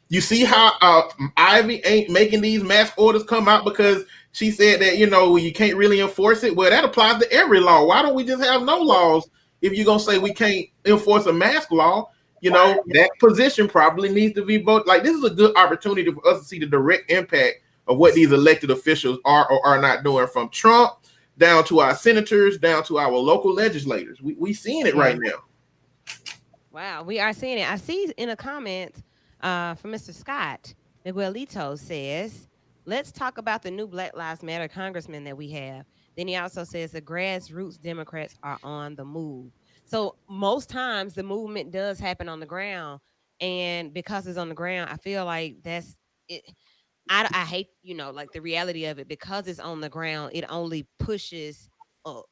You see how Ivy ain't making these mask orders come out because she said that, you can't really enforce it. Well, that applies to every law. Why don't we just have no laws if you're going to say we can't enforce a mask law? That position probably needs to be voted. Like, this is a good opportunity for us to see the direct impact of what these elected officials are or are not doing, from Trump down to our senators, down to our local legislators. We seeing it right now. Wow, we are seeing it. I see in a comment from Mr. Scott, Miguelito says, let's talk about the new Black Lives Matter congressman that we have. Then he also says the grassroots Democrats are on the move. So most times the movement does happen on the ground. And because it's on the ground, I feel like that's it. I hate, like the reality of it, because it's on the ground, it only pushes.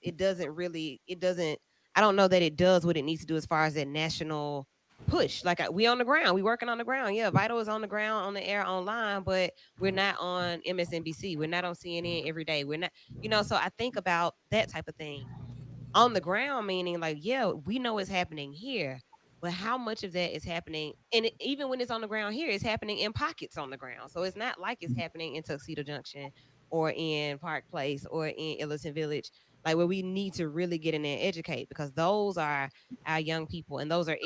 It doesn't, I don't know that it does what it needs to do as far as that national push. Like we on the ground, we working on the ground. Yeah, Vital is on the ground, on the air, online, but we're not on MSNBC. We're not on CNN every day. We're not, so I think about that type of thing. On the ground, meaning like, yeah, we know it's happening here, but how much of that is happening? And even when it's on the ground here, it's happening in pockets on the ground. So it's not like it's happening in Tuxedo Junction or in Park Place or in Ellison Village, like where we need to really get in there and educate, because those are our young people, and those are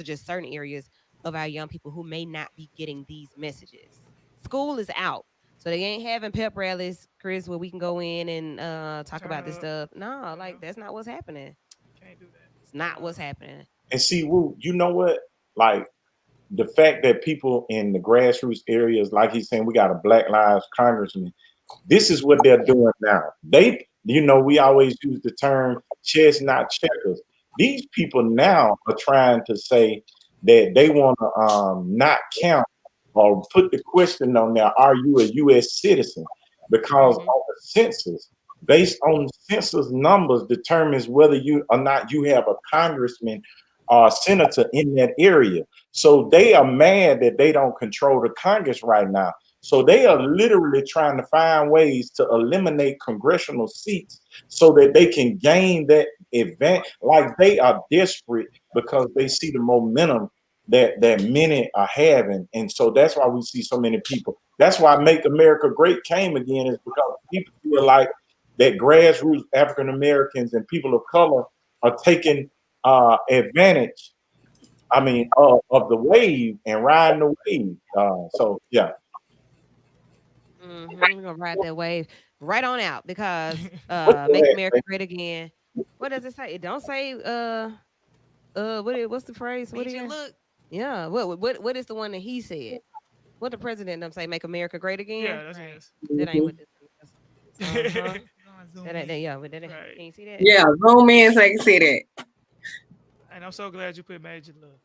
just certain areas of our young people who may not be getting these messages. School is out. So they ain't having pep rallies, Chris, where we can go in and talk about this stuff. No, like that's not what's happening. Can't do that. It's not what's happening. And see, Woo, you know what? Like the fact that people in the grassroots areas, like he's saying, we got a Black Lives congressman. This is what they're doing now. We always use the term chestnut checkers. These people now are trying to say that they want to not count or put the question on there, are you a U.S. citizen? Because Mhm. on the census, based on census numbers, determines whether you or not you have a congressman or senator in that area. So they are mad that they don't control the Congress right now. So they are literally trying to find ways to eliminate congressional seats so that they can gain that event. Like they are desperate because they see the momentum that many are having, and so that's why we see so many people. That's why Make America Great came again, is because people feel like that grassroots African Americans and people of color are taking advantage. I mean, of the wave and riding the wave. So yeah, Mhm. We're gonna ride that wave right on out because what make the America heck, great again. What does it say? It don't say what's the phrase? What Major again? look. Yeah. What is the one that he said? What the president them say? Make America great again? Yeah, that's Right. his. That ain't what Mhm. this is. Uh-huh. We're gonna zoom That ain't that, in. yeah, but that ain't, Right. can you see that? Yeah, zoom in so I can see that. And I'm so glad you put Major Love.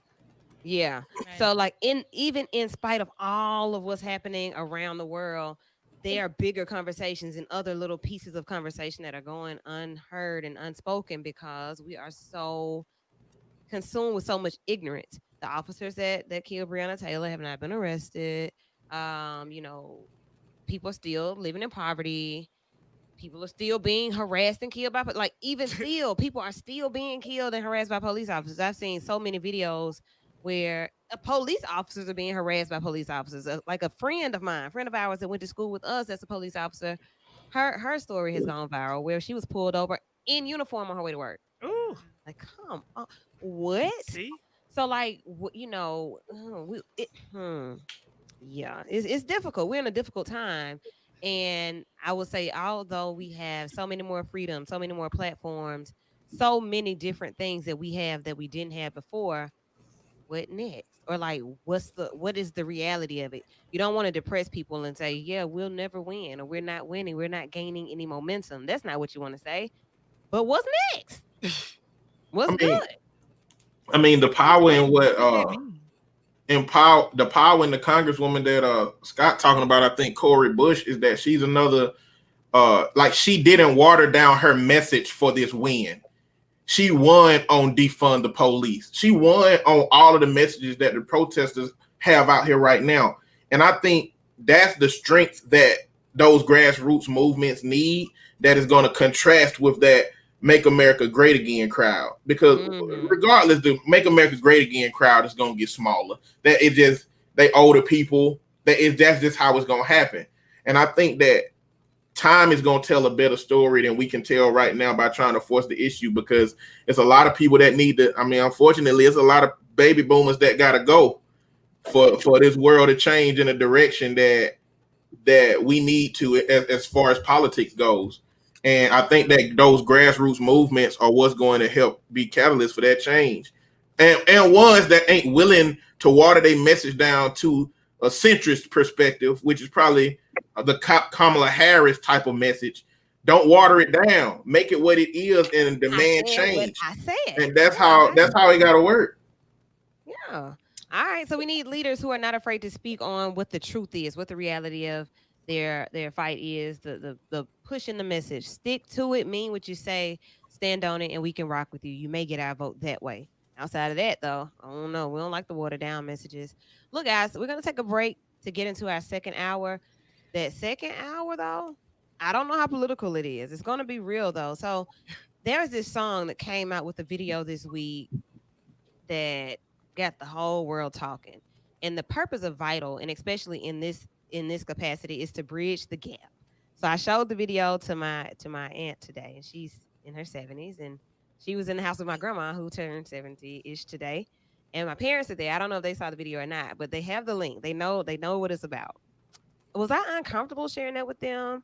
Yeah. So Right. like in even in spite of all of what's happening around the world, there are bigger conversations and other little pieces of conversation that are going unheard and unspoken because we are so consumed with so much ignorance. The officers that killed Breonna Taylor have not been arrested. You know, people are still living in poverty. People are still being harassed and killed by like even still people are still being killed and harassed by police officers. I've seen so many videos where police officers are being harassed by police officers. Like a friend of mine, friend of ours that went to school with us, that's a police officer. Her story has gone viral where she was pulled over in uniform on her way to work. Ooh, Like, come on, what? see? So like, yeah, it's difficult. We're in a difficult time. And I would say, although we have so many more freedoms, so many more platforms, so many different things that we have that we didn't have before, what next? Or like, what is the reality of it? You don't want to depress people and say, yeah, we'll never win, or we're not winning, we're not gaining any momentum. That's not what you want to say. But what's next? I What's mean, good? the power in Exactly. what What does that mean? empower the power in the congresswoman that Scott talking about, I think Cori Bush, is that she's another like she didn't water down her message for this win. She won on defund the police. She won on all of the messages that the protesters have out here right now. And I think that's the strength that those grassroots movements need, that is going to contrast with that Make America Great Again crowd. Because Hmm. regardless, the Make America Great Again crowd is going to get smaller. That it just, they older people, that's just how it's going to happen. And I think that time is going to tell a better story than we can tell right now by trying to force the issue, because it's a lot of people that need to, I mean, unfortunately, it's a lot of baby boomers that got to go for this world to change in a direction that we need to, as far as politics goes. And I think that those grassroots movements are what's going to help be catalysts for that change. And ones that ain't willing to water their message down to a centrist perspective, which is probably the Kamala Harris type of message. Don't water it down. Make it what it is and I demand said what change. I said. And that's Yeah, how it got to work. yeah. All right. So we need leaders who are not afraid to speak on what the truth is, what the reality of their fight is, the pushing the message. Stick to it, mean what you say, stand on it, and we can rock with you. You may get our vote that way. Outside of that, though, I don't know. We don't like the watered down messages. Look, guys, we're gonna take a break to get into our second hour. That second hour, though, I don't know how political it is. It's gonna be real though. So there's this song that came out with a video this week that got the whole world talking. And the purpose of Vital, and especially in this capacity, is to bridge the gap. So I showed the video to my aunt today, and she's in her 70s, and she was in the house with my grandma who turned 70-ish today. And my parents are there. I don't know if they saw the video or not, but they have the link. They know what it's about. Was I uncomfortable sharing that with them?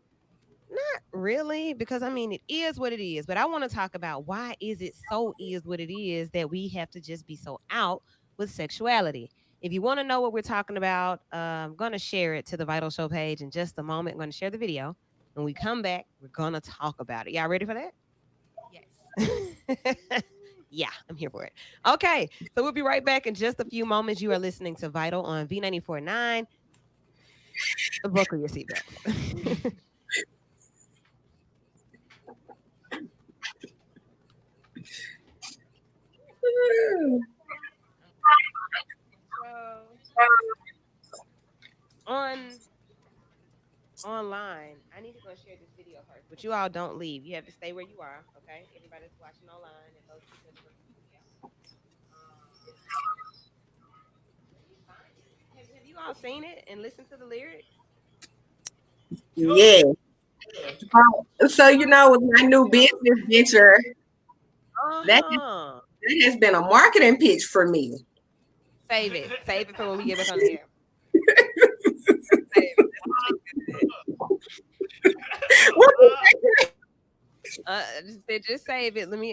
Not really, because I mean it is what it is. But I want to talk about why is it so is what it is that we have to just be so out with sexuality. If you want to know what we're talking about, I'm gonna share it to the Vital Show page in just a moment. I'm gonna share the video. When we come back, we're gonna talk about it. Y'all ready for that? Yes. Yeah, I'm here for it. Okay, so we'll be right back in just a few moments. You are listening to Vital on V94.9. Buckle your seatbelts. So on online, I need to go share this video first, but you all don't leave. You have to stay where you are, okay? Everybody that's watching online and those people that's on YouTube. Let me find it. Have you all seen it and listened to the lyrics? Oh Yeah. yeah. So with my new business venture, that Uh-huh. that has been a marketing pitch for me. Save it. Save it for when we get back on the air. Save it. What Just save it. Let me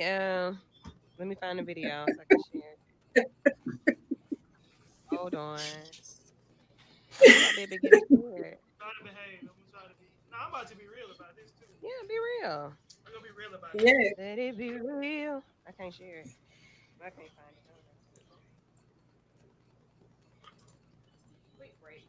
find the video so I can share. Hold on. I know y'all baby getting scared. Try to behave. I'm gonna try to be. No, I'm about to be real about this too. Yeah, be real. I'm gonna be real about this. Yeah. Let it be real. I can't share it. I can't find it. Hold on. Quick break.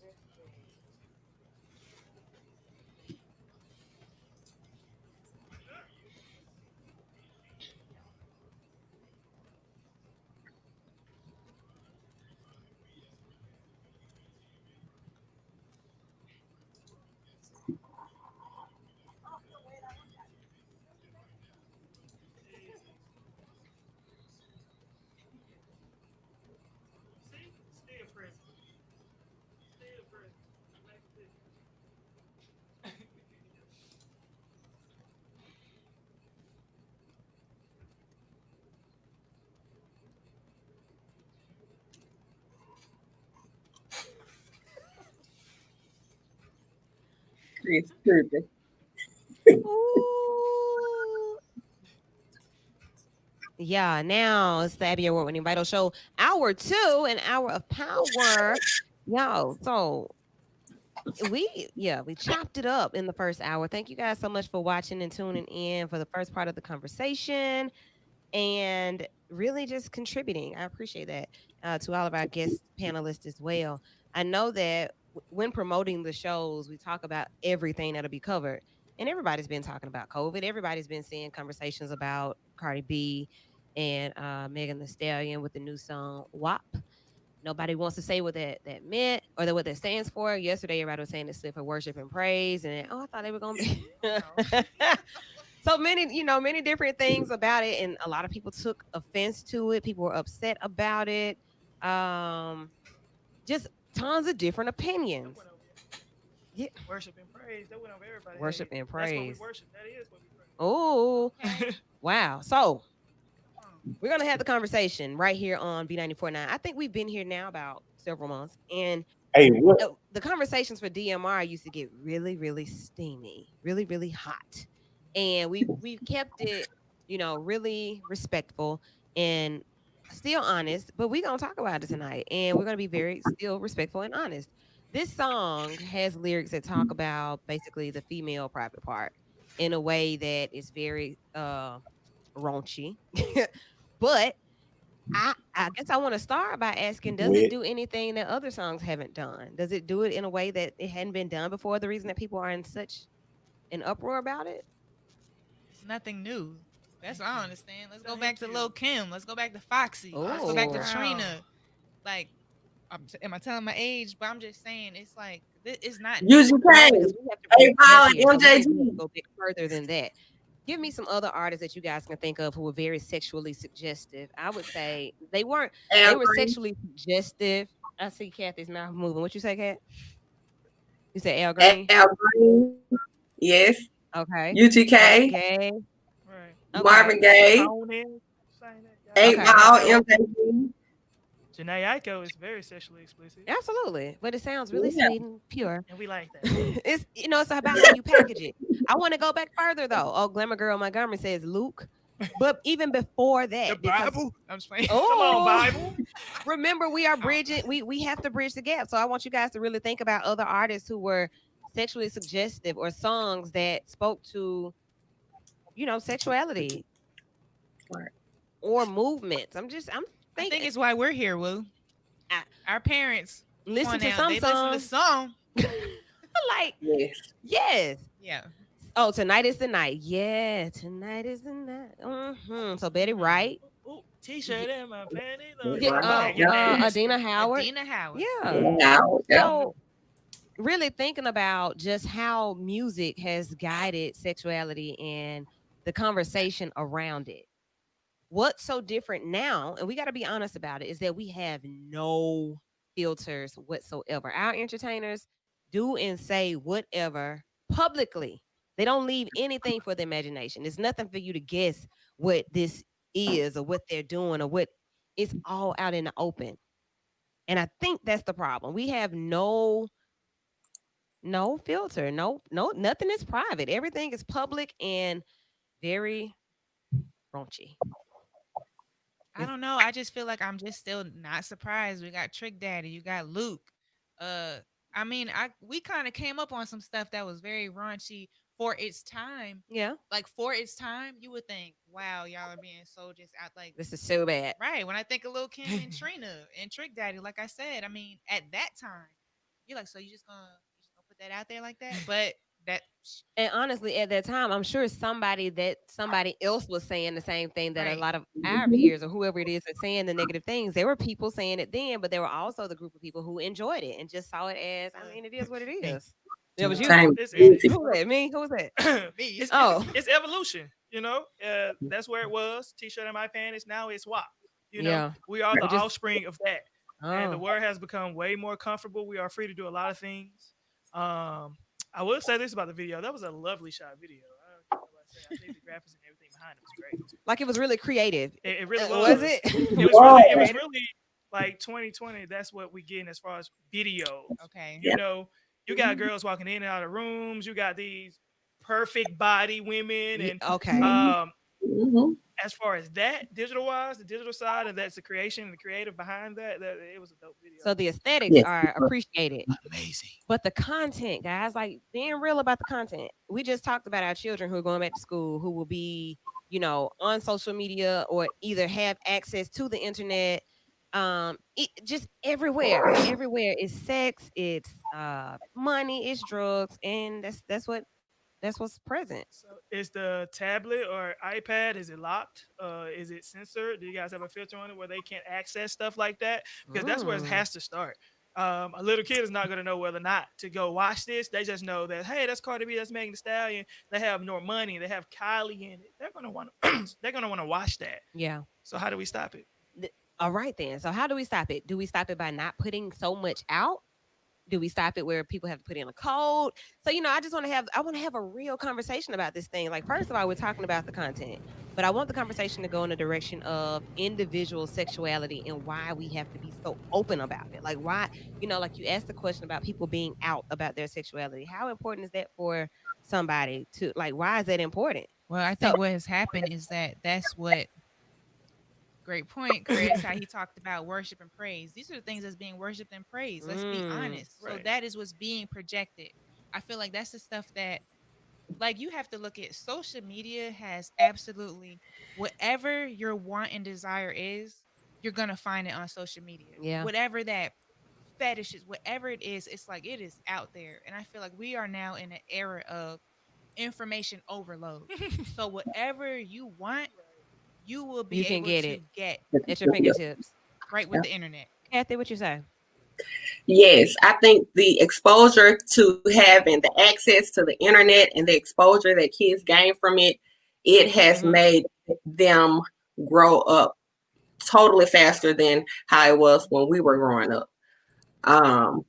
Let's see. See, still present. Still present. Make a difference. It's tripping. Ooh. Yeah, now it's the Abby Award winning Vital Show, hour 2, an hour of power. Yo, so we chopped it up in the first hour. Thank you guys so much for watching and tuning in for the first part of the conversation and really just contributing. I appreciate that to all of our guest panelists as well. I know that when promoting the shows, we talk about everything that'll be covered. And everybody's been talking about COVID. Everybody's been seeing conversations about Cardi B and Megan Thee Stallion with the new song WAP. Nobody wants to say what that meant or what that stands for. Yesterday, everybody was saying it stood for worship and praise, and I thought they were gonna be so many, many different things about it, and a lot of people took offense to it. People were upset about it. Just tons of different That opinions. went over here. Yeah, Worship and praise. That went over everybody. worship Hey, and that's what we praise. worship. That is what we praise. Oh, Okay. wow! So Um, we're gonna have the conversation right here on B94.9. I think we've been here now about several months, and Hey, what? the conversations for DMR used to get really, really steamy, really, really hot, and we've kept it, really respectful and still honest. But we're gonna talk about it tonight, and we're gonna be very still respectful and honest. This song has lyrics that talk about basically the female private part in a way that is very raunchy, but I guess I want to start by asking, does it Wet. do anything that other songs haven't done? Does it do it in a way that it hadn't been done before? The reason that people are in such an uproar about it? It's nothing new. That's all I understand. Let's go Thank back to you. Lil Kim. Let's go back to Foxy. Let's go back to Oh, Trina. Like, am I telling my age? But I'm just saying, it's like it's not new. no, UGK, because we have to A bridge the gap Ball, here, so and we have to MJG. go bit further than that. Give me some other artists that you guys can think of who were very sexually suggestive. I would say they weren't. They were Avery. sexually suggestive. I see Kathy's mouth moving. What you say, Kat? You said Al Green? Al Green, yes. Okay. UGK, Marvin Gaye. Right. Marvin Okay. Gaye, Tony saying that. Y'all 8 know Okay. Ball, Janae Aiko. MJG. Janae Aiko is very sexually explicit, Absolutely. But it sounds really Yeah. sweet and pure. and we like that. It's it's about how you package it. I want to go back further though. Oh, Glamour Girl Montgomery says Luke. But even before The that, because Bible. I'm just playing. Come on, oh, Bible. remember we are Oh. bridging. We have to bridge the gap. So I want you guys to really think about other artists who were sexually suggestive or songs that spoke to sexuality Right. or movements. I'm I think thinking. it's why we're here, Woo. I- Our parents Listen to now, some they listen to songs. song. Like Yes. yes. Yeah. Oh, tonight is the night. Yeah, tonight is the night. So Betty Wright. Ooh, t-shirt and my panties. Yeah, Yeah, go right. ahead, get nasty. Adina Howard. Adina Howard. Yeah. Now, yeah. So really thinking about just how music has guided sexuality and the conversation around it. What's so different now, and we got to be honest about it, is that we have no filters whatsoever. Our entertainers do and say whatever publicly. They don't leave anything for the imagination. There's nothing for you to guess what this is or what they're doing or what it's all out in the open. And I think that's the problem. We have no filter, nothing is private. Everything is public and very raunchy. I don't know. I just feel like I'm just still not surprised. We got Trick Daddy. You got Luke. Uh, I mean, we kind of came up on some stuff that was very raunchy for its time. Yeah, Like for its time, you would think, wow, y'all are being so just out like this is so bad. right. When I think of Lil Kim and Trina and Trick Daddy, like I said, I mean, at that time, you're like, so you just gonna put that out there like that? But that And honestly, at that time, I'm sure somebody else was saying the same thing that a Right. lot of our Mhm. peers or whoever it is that's saying the negative things. There were people saying it then, but there were also the group of people who enjoyed it and just saw it as, I mean, it is what it is. That was you. Same. It's, Who it's, was that? Me? Who was that? me. It's, Oh. it's evolution. That's where it was. T-shirt in my panties. Now it's WAP. Yeah. We are the We just- offspring of that, and the Oh. world has become way more comfortable. We are free to do a lot of things. I will say this about the video. That was a lovely shot video. I don't know what to say. I think the graphics and everything behind it was great. Like it was really creative. It really Was was. it? It was really like 2020. That's what we getting as far as video. okay. You got girls walking in and out of rooms. You got these perfect body women, and Okay. Mhm. as far as that digital wise, the digital side, and that's the creation and the creative behind that it was a dope video. So the aesthetics Yes. are appreciated. Amazing. But the content, guys, like being real about the content. We just talked about our children who are going back to school, who will be, on social media or either have access to the internet. Just everywhere. Everywhere is sex, it's money, it's drugs, and that's what's present. So is the tablet or iPad, is it locked? Is it censored? Do you guys have a filter on it where they can't access stuff like that? Because that's where it Mm. has to start. A little kid is not going to know whether or not to go watch this. They just know that, hey, that's Cardi B, that's Megan Thee Stallion. They have Normani, they have Kylie in it. They're going to want to they're going to want to watch that. Yeah. So how do we stop it? All right then. So how do we stop it? Do we stop it by not putting so much out? Do we stop it where people have to put in a code? So, I want to have a real conversation about this thing. Like, first of all, we're talking about the content, but I want the conversation to go in the direction of individual sexuality and why we have to be so open about it. Like, why, like you asked the question about people being out about their sexuality. How important is that for somebody to, like, why is that important? Well, I think what has happened is that's what great point, Chris, how he talked about worship and praise. These are the things that's being worshiped and praised. Let's be honest. So Right. that is what's being projected. I feel like that's the stuff that, like, you have to look at. Social media has absolutely whatever your want and desire is, you're going to find it on social media. Yeah. Whatever that fetish is, whatever it is, it's like it is out there. And I feel like we are now in an era of information overload. So whatever you want, you will be You can able get to it. get At your fingertips. right with the internet. Kathy, what you say? Yes, I think the exposure to having the access to the internet and the exposure that kids gain from it, it has made them grow up totally faster than how it was when we were growing up. Um,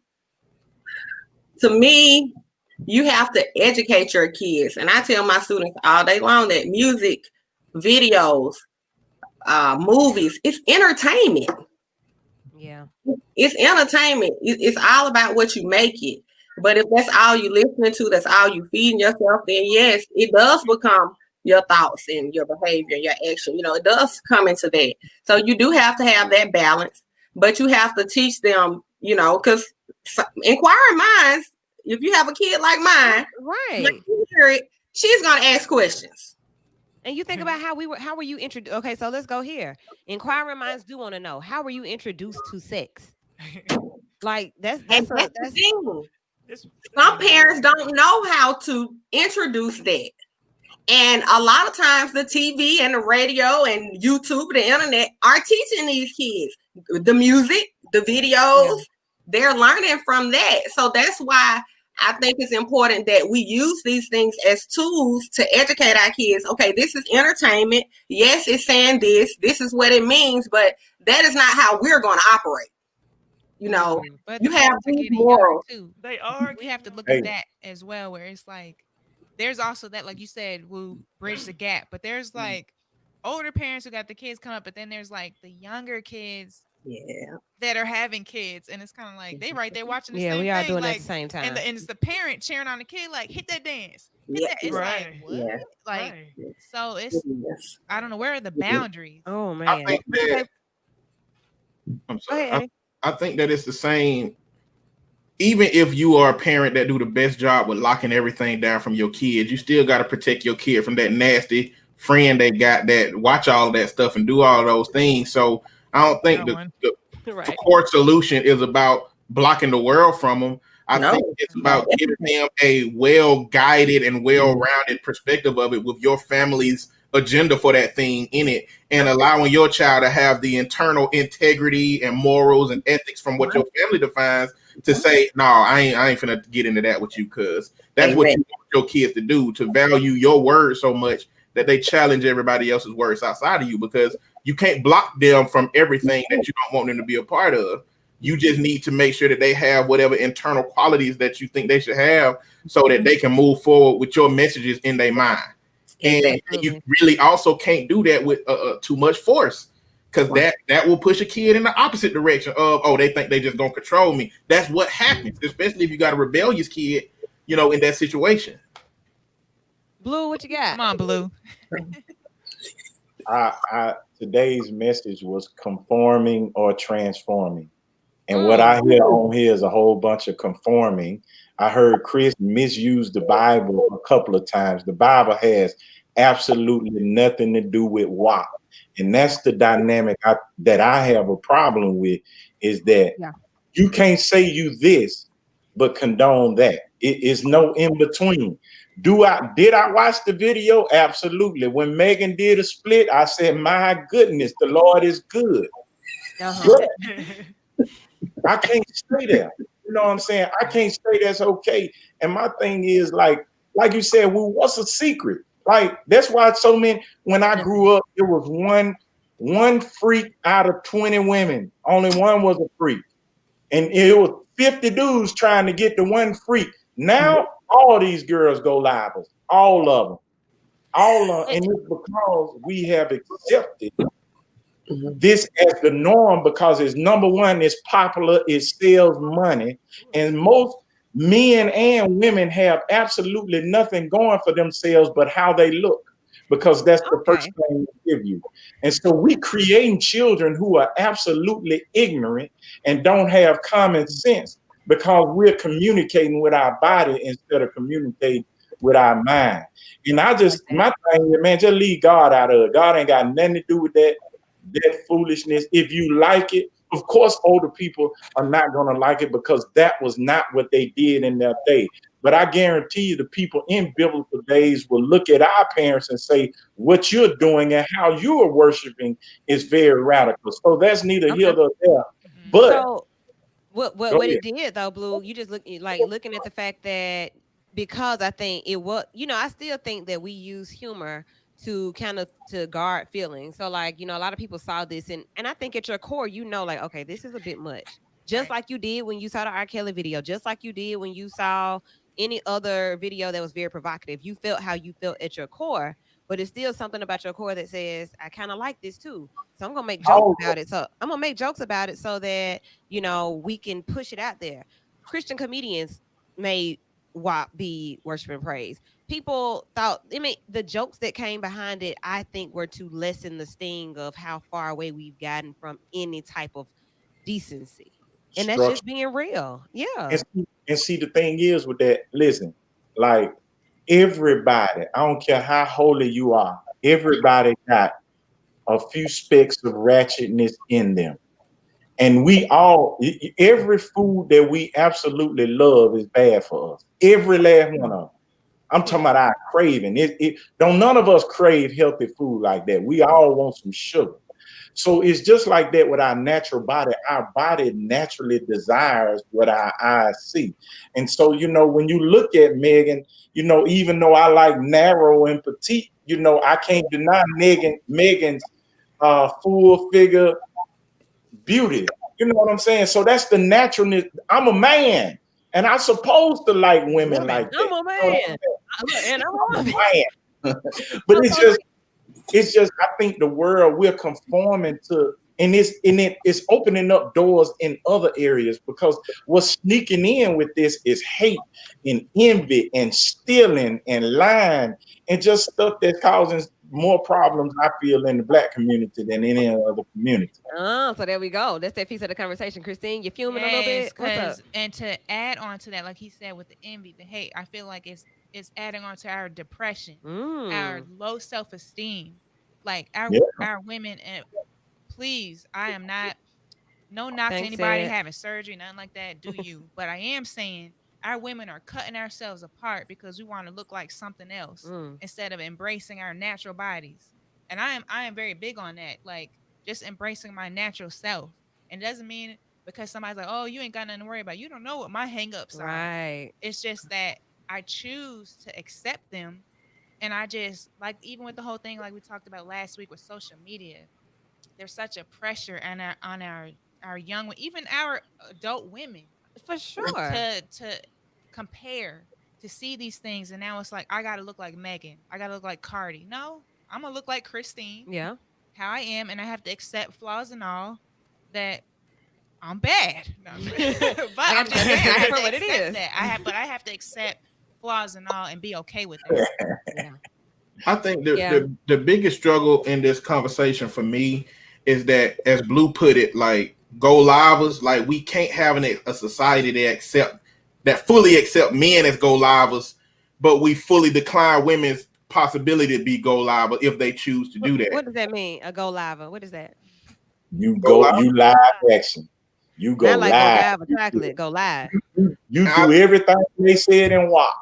to me, you have to educate your kids. And I tell my students all day long that music, videos, movies, it's entertainment. Yeah. It's entertainment. It's all about what you make it. But if that's all you listening to, that's all you feeding yourself, then yes, it does become your thoughts and your behavior and your action. You know, it does come into that. So you do have to have that balance, but you have to teach them, you know, because inquiring minds, if you have a kid like mine, Right. you hear it, she's gonna ask questions. And you think about how were you introduced? Okay, so let's go here. Inquiring minds do want to know, how were you introduced to sex? Like And that's the that's thing. This Some parents don't know how to introduce that. And a lot of times the TV and the radio and YouTube, the internet are teaching these kids the music, the videos. They're learning from that. So that's why I think it's important that we use these things as tools to educate our kids. Okay, this is entertainment. Yes, it's saying this. This is what it means, but that is not how we're going to operate. You know, But you the have parents are these getting younger morals. too. they are We have to getting look Hey, at that as well, where it's like there's also that, like you said, will bridge the gap. But there's like older parents who got the kids come up, but then there's like the younger kids Yeah. that are having kids, and it's kind of like they right there watching the yeah, same we are thing, doing that at the like, same and time. and it's the parent cheering on the kid, like hit that dance, hit Yeah. that. It's like right, what, Yeah. like right. so it's Yes. I don't know where are the boundaries. Oh I man. think Okay, that I'm go sorry. ahead, Eddie. I think that it's the same. Even if you are a parent that do the best job with locking everything down from your kids, you still got to protect your kid from that nasty friend they got that watch all that stuff and do all those things. So I don't think Got one. the Right. core solution is about blocking the world from them. I No. think it's about giving them a well guided and well rounded perspective of it with your family's agenda for that thing in it, and allowing your child to have the internal integrity and morals and ethics from what your family defines to say, no, I ain't finna get into that with you, cuz that's what Amen. you want your kids to do, to value your word so much that they challenge everybody else's words outside of you, because you can't block them from everything that you don't want them to be a part of. You just need to make sure that they have whatever internal qualities that you think they should have so that they can move forward with your messages in their mind. And Exactly. you really also can't do that with too much force, because that will push a kid in the opposite direction of, oh, they think they just gonna control me. That's what happens, especially if you got a rebellious kid, in that situation. Blue, what you got? Come on, Blue. Today's message was conforming or transforming. And what Mm. I hear on here is a whole bunch of conforming. I heard Chris misuse the Bible a couple of times. The Bible has absolutely nothing to do with WAP. And that's the dynamic that I have a problem with, is that Yeah. you can't say you this, but condone that. It is no in between. Did I watch the video? Absolutely. When Megan did a split, I said, my goodness, the Lord is good. Uh-huh. But I can't stay there. You know what I'm saying? I can't say that's okay. And my thing is, like you said, well, what's a secret? Like, that's why so many, when I grew up, it was one freak out of 20 women. Only one was a freak. And it was 50 dudes trying to get the one freak. Now all these girls go libels. All of them. All of them. And it's because we have accepted this as the norm, because it's number one, it's popular, it sells money, and most men and women have absolutely nothing going for themselves but how they look, because that's the first thing they give you. And so we creating children who are absolutely ignorant and don't have common sense, because we're communicating with our body instead of communicating with our mind. And my thing is, man, just leave God out of it. God ain't got nothing to do with that foolishness. If you like it, of course, older people are not going to like it, because that was not what they did in their day. But I guarantee you, the people in biblical days will look at our parents and say, what you're doing and how you are worshiping is very radical. So that's neither here nor there. But So what it did though, Blue, you just looking at the fact that, because I think it was, I still think that we use humor to kind of to guard feelings. So like, a lot of people saw this, and I think at your core, like, okay, this is a bit much. just Right. like you did when you saw the R. Kelly video, just like you did when you saw any other video that was very provocative. You felt how you felt at your core, but it's still something about your core that says, I kind of like this too. So I'm gonna make jokes Oh, about it. So I'm gonna make jokes about it so that we can push it out there. Christian comedians may be worship and praise. People thought, I mean, the jokes that came behind it, I think, were to lessen the sting of how far away we've gotten from any type of decency. And that's structure. just being real. Yeah. And see, the thing is with that, listen, like everybody, I don't care how holy you are, everybody got a few specks of ratchetness in them. And we all, every food that we absolutely love is bad for us. Every last one of them. I'm talking about our craving. Don't none of us crave healthy food like that. We all want some sugar. So it's just like that with our natural body. Our body naturally desires what our eyes see. And so, when you look at Megan, even though I like narrow and petite, I can't deny Megan's full figure beauty. You know what I'm saying? So that's the naturalness. I'm a man, and I'm supposed to like women like that. I'm a man. And I'm a man. But it's just I think the world we're conforming to, and it's opening up doors in other areas, because what's sneaking in with this is hate and envy and stealing and lying and just stuff that's causing more problems, I feel, in the Black community than any other community. Oh, so there we go. That's that piece of the conversation. Christine, you fuming a little bit? What's up? And to add on to that, like he said, with the envy, the hate, I feel like it's adding on to our depression, our low self-esteem. Like our women, and please, I am not no knock to Thanks, anybody Ed. having surgery, nothing like that. Do you? But I am saying our women are cutting ourselves apart because we want to look like something else instead of embracing our natural bodies. And I am very big on that. Like, just embracing my natural self. And it doesn't mean because somebody's like, oh, you ain't got nothing to worry about. You don't know what my hangups are. Right. It's just that I choose to accept them. And I just, like, even with the whole thing like we talked about last week with social media, there's such a pressure on our young, even our adult women, For sure. to compare, to see these things, and now it's like I gotta look like Megan, I gotta look like Cardi. No, I'm gonna look like Christine, Yeah. how I am, and I have to accept flaws and all that. I'm bad, no, but I'm just saying, I have For to what it accept is. that. But I have to accept flaws and all and be okay with it. Yeah. I think Yeah. the biggest struggle in this conversation for me is that, as Blue put it, like go livers, like we can't have a society that fully accept men as go livers, but we fully decline women's possibility to be go liver if they choose to do that. What does that mean? A go live? What is that? You Go live. you live action. You go Not like go live. live or chocolate. Go live. You do everything they said and what,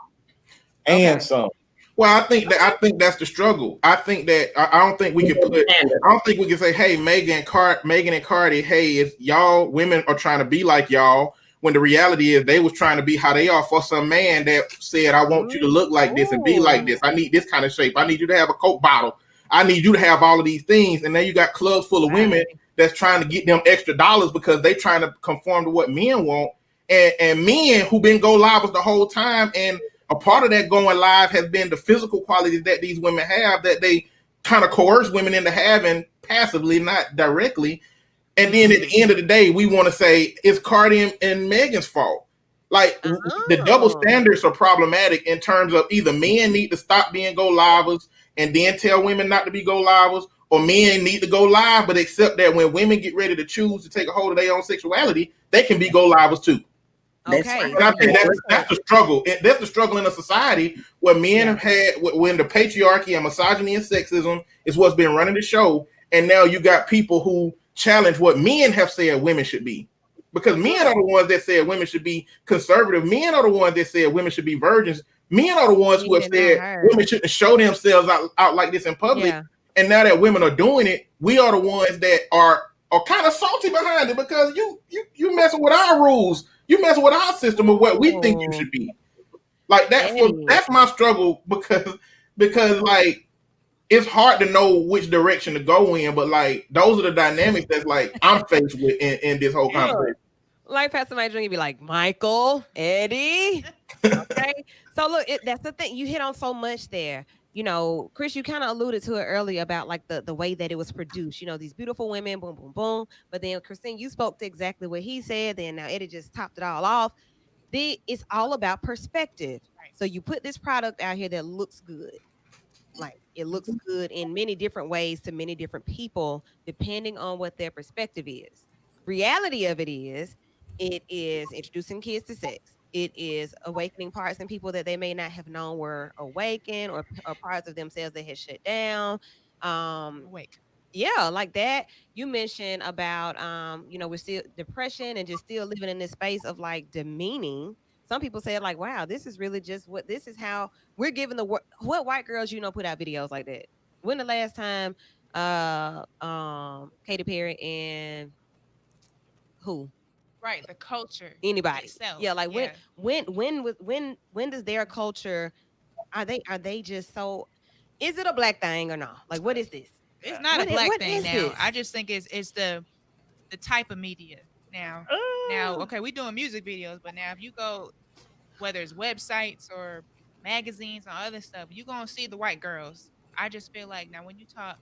and Okay. some. Well, I think that's the struggle. I think that I don't think we can I don't think we can say, hey, Megan and Cardi, hey, if y'all women are trying to be like y'all, when the reality is they was trying to be how they are for some man that said, I want you to look like this and be like this. I need this kind of shape. I need you to have a Coke bottle. I need you to have all of these things. And then you got clubs full of women that's trying to get them extra dollars because they trying to conform to what men want. And men who been go livers the whole time, and a part of that going live has been the physical qualities that these women have that they kind of coerce women into having passively, not directly. And then at the end of the day, we want to say it's Cardi and Megan's fault. Like the double standards are problematic in terms of either men need to stop being go livers and then tell women not to be go livers, or men need to go live but accept that when women get ready to choose to take a hold of their own sexuality, they can be go livers too. Okay. And I think that's the struggle. That's the struggle in a society where men have had, when the patriarchy and misogyny and sexism is what's been running the show, and now you got people who challenge what men have said women should be. Because men are the ones that said women should be conservative. Men are the ones that said women should be virgins. Men are the ones who have said women shouldn't show themselves out like this in public. Yeah. And now that women are doing it, we are the ones that are kind of salty behind it, because you messing with our rules. You mess with our system of what we think you should be. Like that's my struggle, because like it's hard to know which direction to go in, but like those are the dynamics that's like I'm faced with in this whole conversation. Like Pastor Mike Jr. be like, Michael, Eddie. Okay. So look, that's the thing. You hit on so much there. Chris, you kind of alluded to it earlier about like the way that it was produced. These beautiful women, boom, boom, boom. But then Christine, you spoke to exactly what he said. Then now Eddie just topped it all off. It's all about perspective. Right. So you put this product out here that looks good. Like it looks good in many different ways to many different people, depending on what their perspective is. Reality of it is introducing kids to sex. It is awakening parts in people that they may not have known were awakened, or parts of themselves that had shut down. Awake. Yeah, like that. You mentioned about we're still depression and just still living in this space of like demeaning. Some people say like, wow, this is really just this is how we're giving what white girls put out videos like that. When the last time Katy Perry and who? Right. The culture Anybody. itself. Yeah, like Yeah. when does their culture, are they just so, is it a black thing or no? Like what is this? It's not a What black thing is now. this? I just think it's the type of media now. Now, okay, we doing music videos, but now if you go, whether it's websites or magazines or other stuff, you gonna see the white girls. I just feel like now when you talk,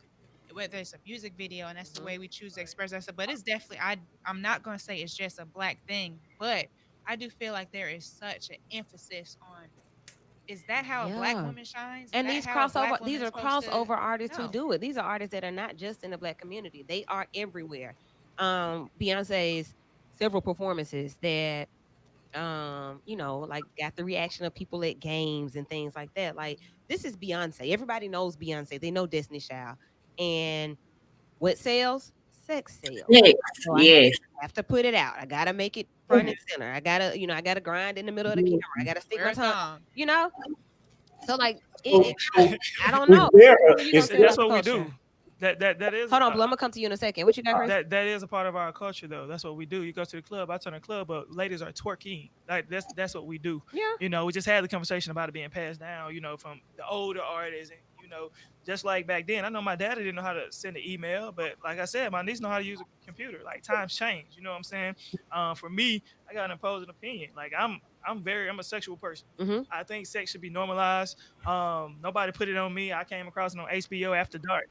whether it's a music video and that's the way we choose to express ourselves, but it's definitely I'm not gonna say it's just a black thing, but I do feel like there is such an emphasis on, is that how a black Yeah. woman shines? Is And that how a black woman these is are supposed to? crossover artists who No. do it. These are artists that are not just in the black community. They are everywhere. Beyonce's several performances that like got the reaction of people at games and things like that. Like this is Beyonce. Everybody knows Beyonce. They know Destiny Child. And what sells? Sex sells. Yes, So I yes. have to put it out. I gotta make it front and center. I gotta grind in the middle of the camera. I gotta stick Wear my a tongue. thong. You know, so like So, so I don't is know. there What are you gonna is say there That's about the what we culture? do. That is Hold on, Blue. I'm gonna come to you in a second. What you got, Chris? that is a part of our culture though. That's what we do. You go to the club, I turn the club up, ladies are twerking. Like that's what we do. Yeah. We just had the conversation about it being passed down, from the older artists, and just like back then. I know my daddy didn't know how to send an email, but like I said, my niece know how to use a computer. Like times change, you know what I'm saying? For me, I got an opposing opinion. Like I'm a sexual person. Mm-hmm. I think sex should be normalized. Nobody put it on me. I came across it on HBO after dark.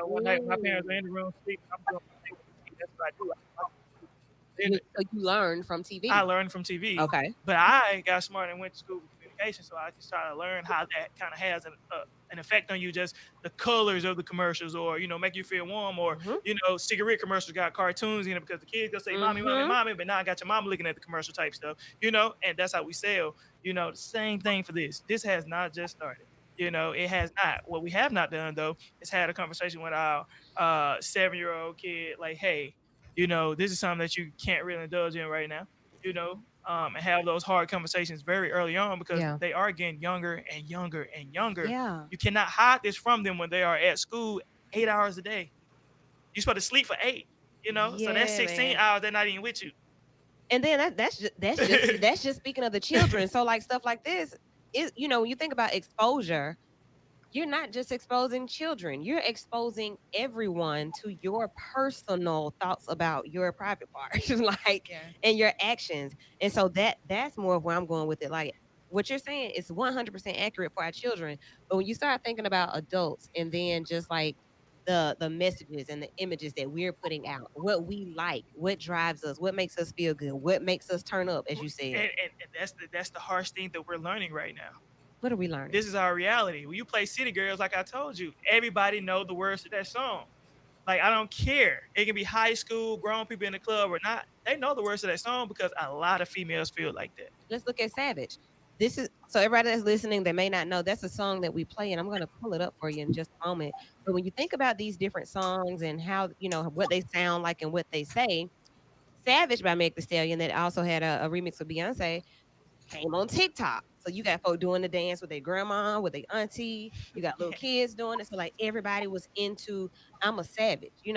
One night my parents were in the room sleeping. I'm doing my thing with the TV. That's what I do. So you learn from TV. I learned from TV, Okay. but I got smart and went to school for communication, so I can start to learn how that kind of has an effect on you. Just the colors of the commercials, or make you feel warm, or Mm-hmm. cigarette commercials got cartoons in it because the kids gonna say "mommy, mommy, Mm-hmm. mommy," but now I got your mama looking at the commercial type stuff, and that's how we sell. The same thing for this. This has not just started. It has not. What we have not done though is had a conversation with our 7-year-old kid, like, hey, this is something that you can't really indulge in right now, and have those hard conversations very early on because Yeah. they are getting younger and younger and younger. Yeah. You cannot hide this from them when they are at school 8 hours a day. You're supposed to sleep for 8, so that's Yeah, 16 man. hours they're not even with you. And then that's just speaking of the children. So like stuff like this is, when you think about exposure, you're not just exposing children, you're exposing everyone to your personal thoughts about your private parts, like, Yeah. and your actions. And so that's more of where I'm going with it. Like what you're saying is 100% accurate for our children. But when you start thinking about adults, and then just like the messages and the images that we're putting out, what we like, what drives us, what makes us feel good, what makes us turn up, as you said. And that's the harsh thing that we're learning right now. What are we learning? This is our reality. When you play City Girls, like I told you, everybody know the words to that song. Like, I don't care. It can be high school, grown people in the club or not. They know the words to that song because a lot of females feel like that. Let's look at Savage. This is, so everybody that's listening that may not know, that's a song that we play, and I'm going to pull it up for you in just a moment. But when you think about these different songs and how, what they sound like and what they say, Savage by Meg Thee Stallion, that also had a remix with Beyonce, came on TikTok. So you got folk doing the dance with their grandma, with their auntie. You got little kids doing it. So like everybody was into "I'm a Savage," But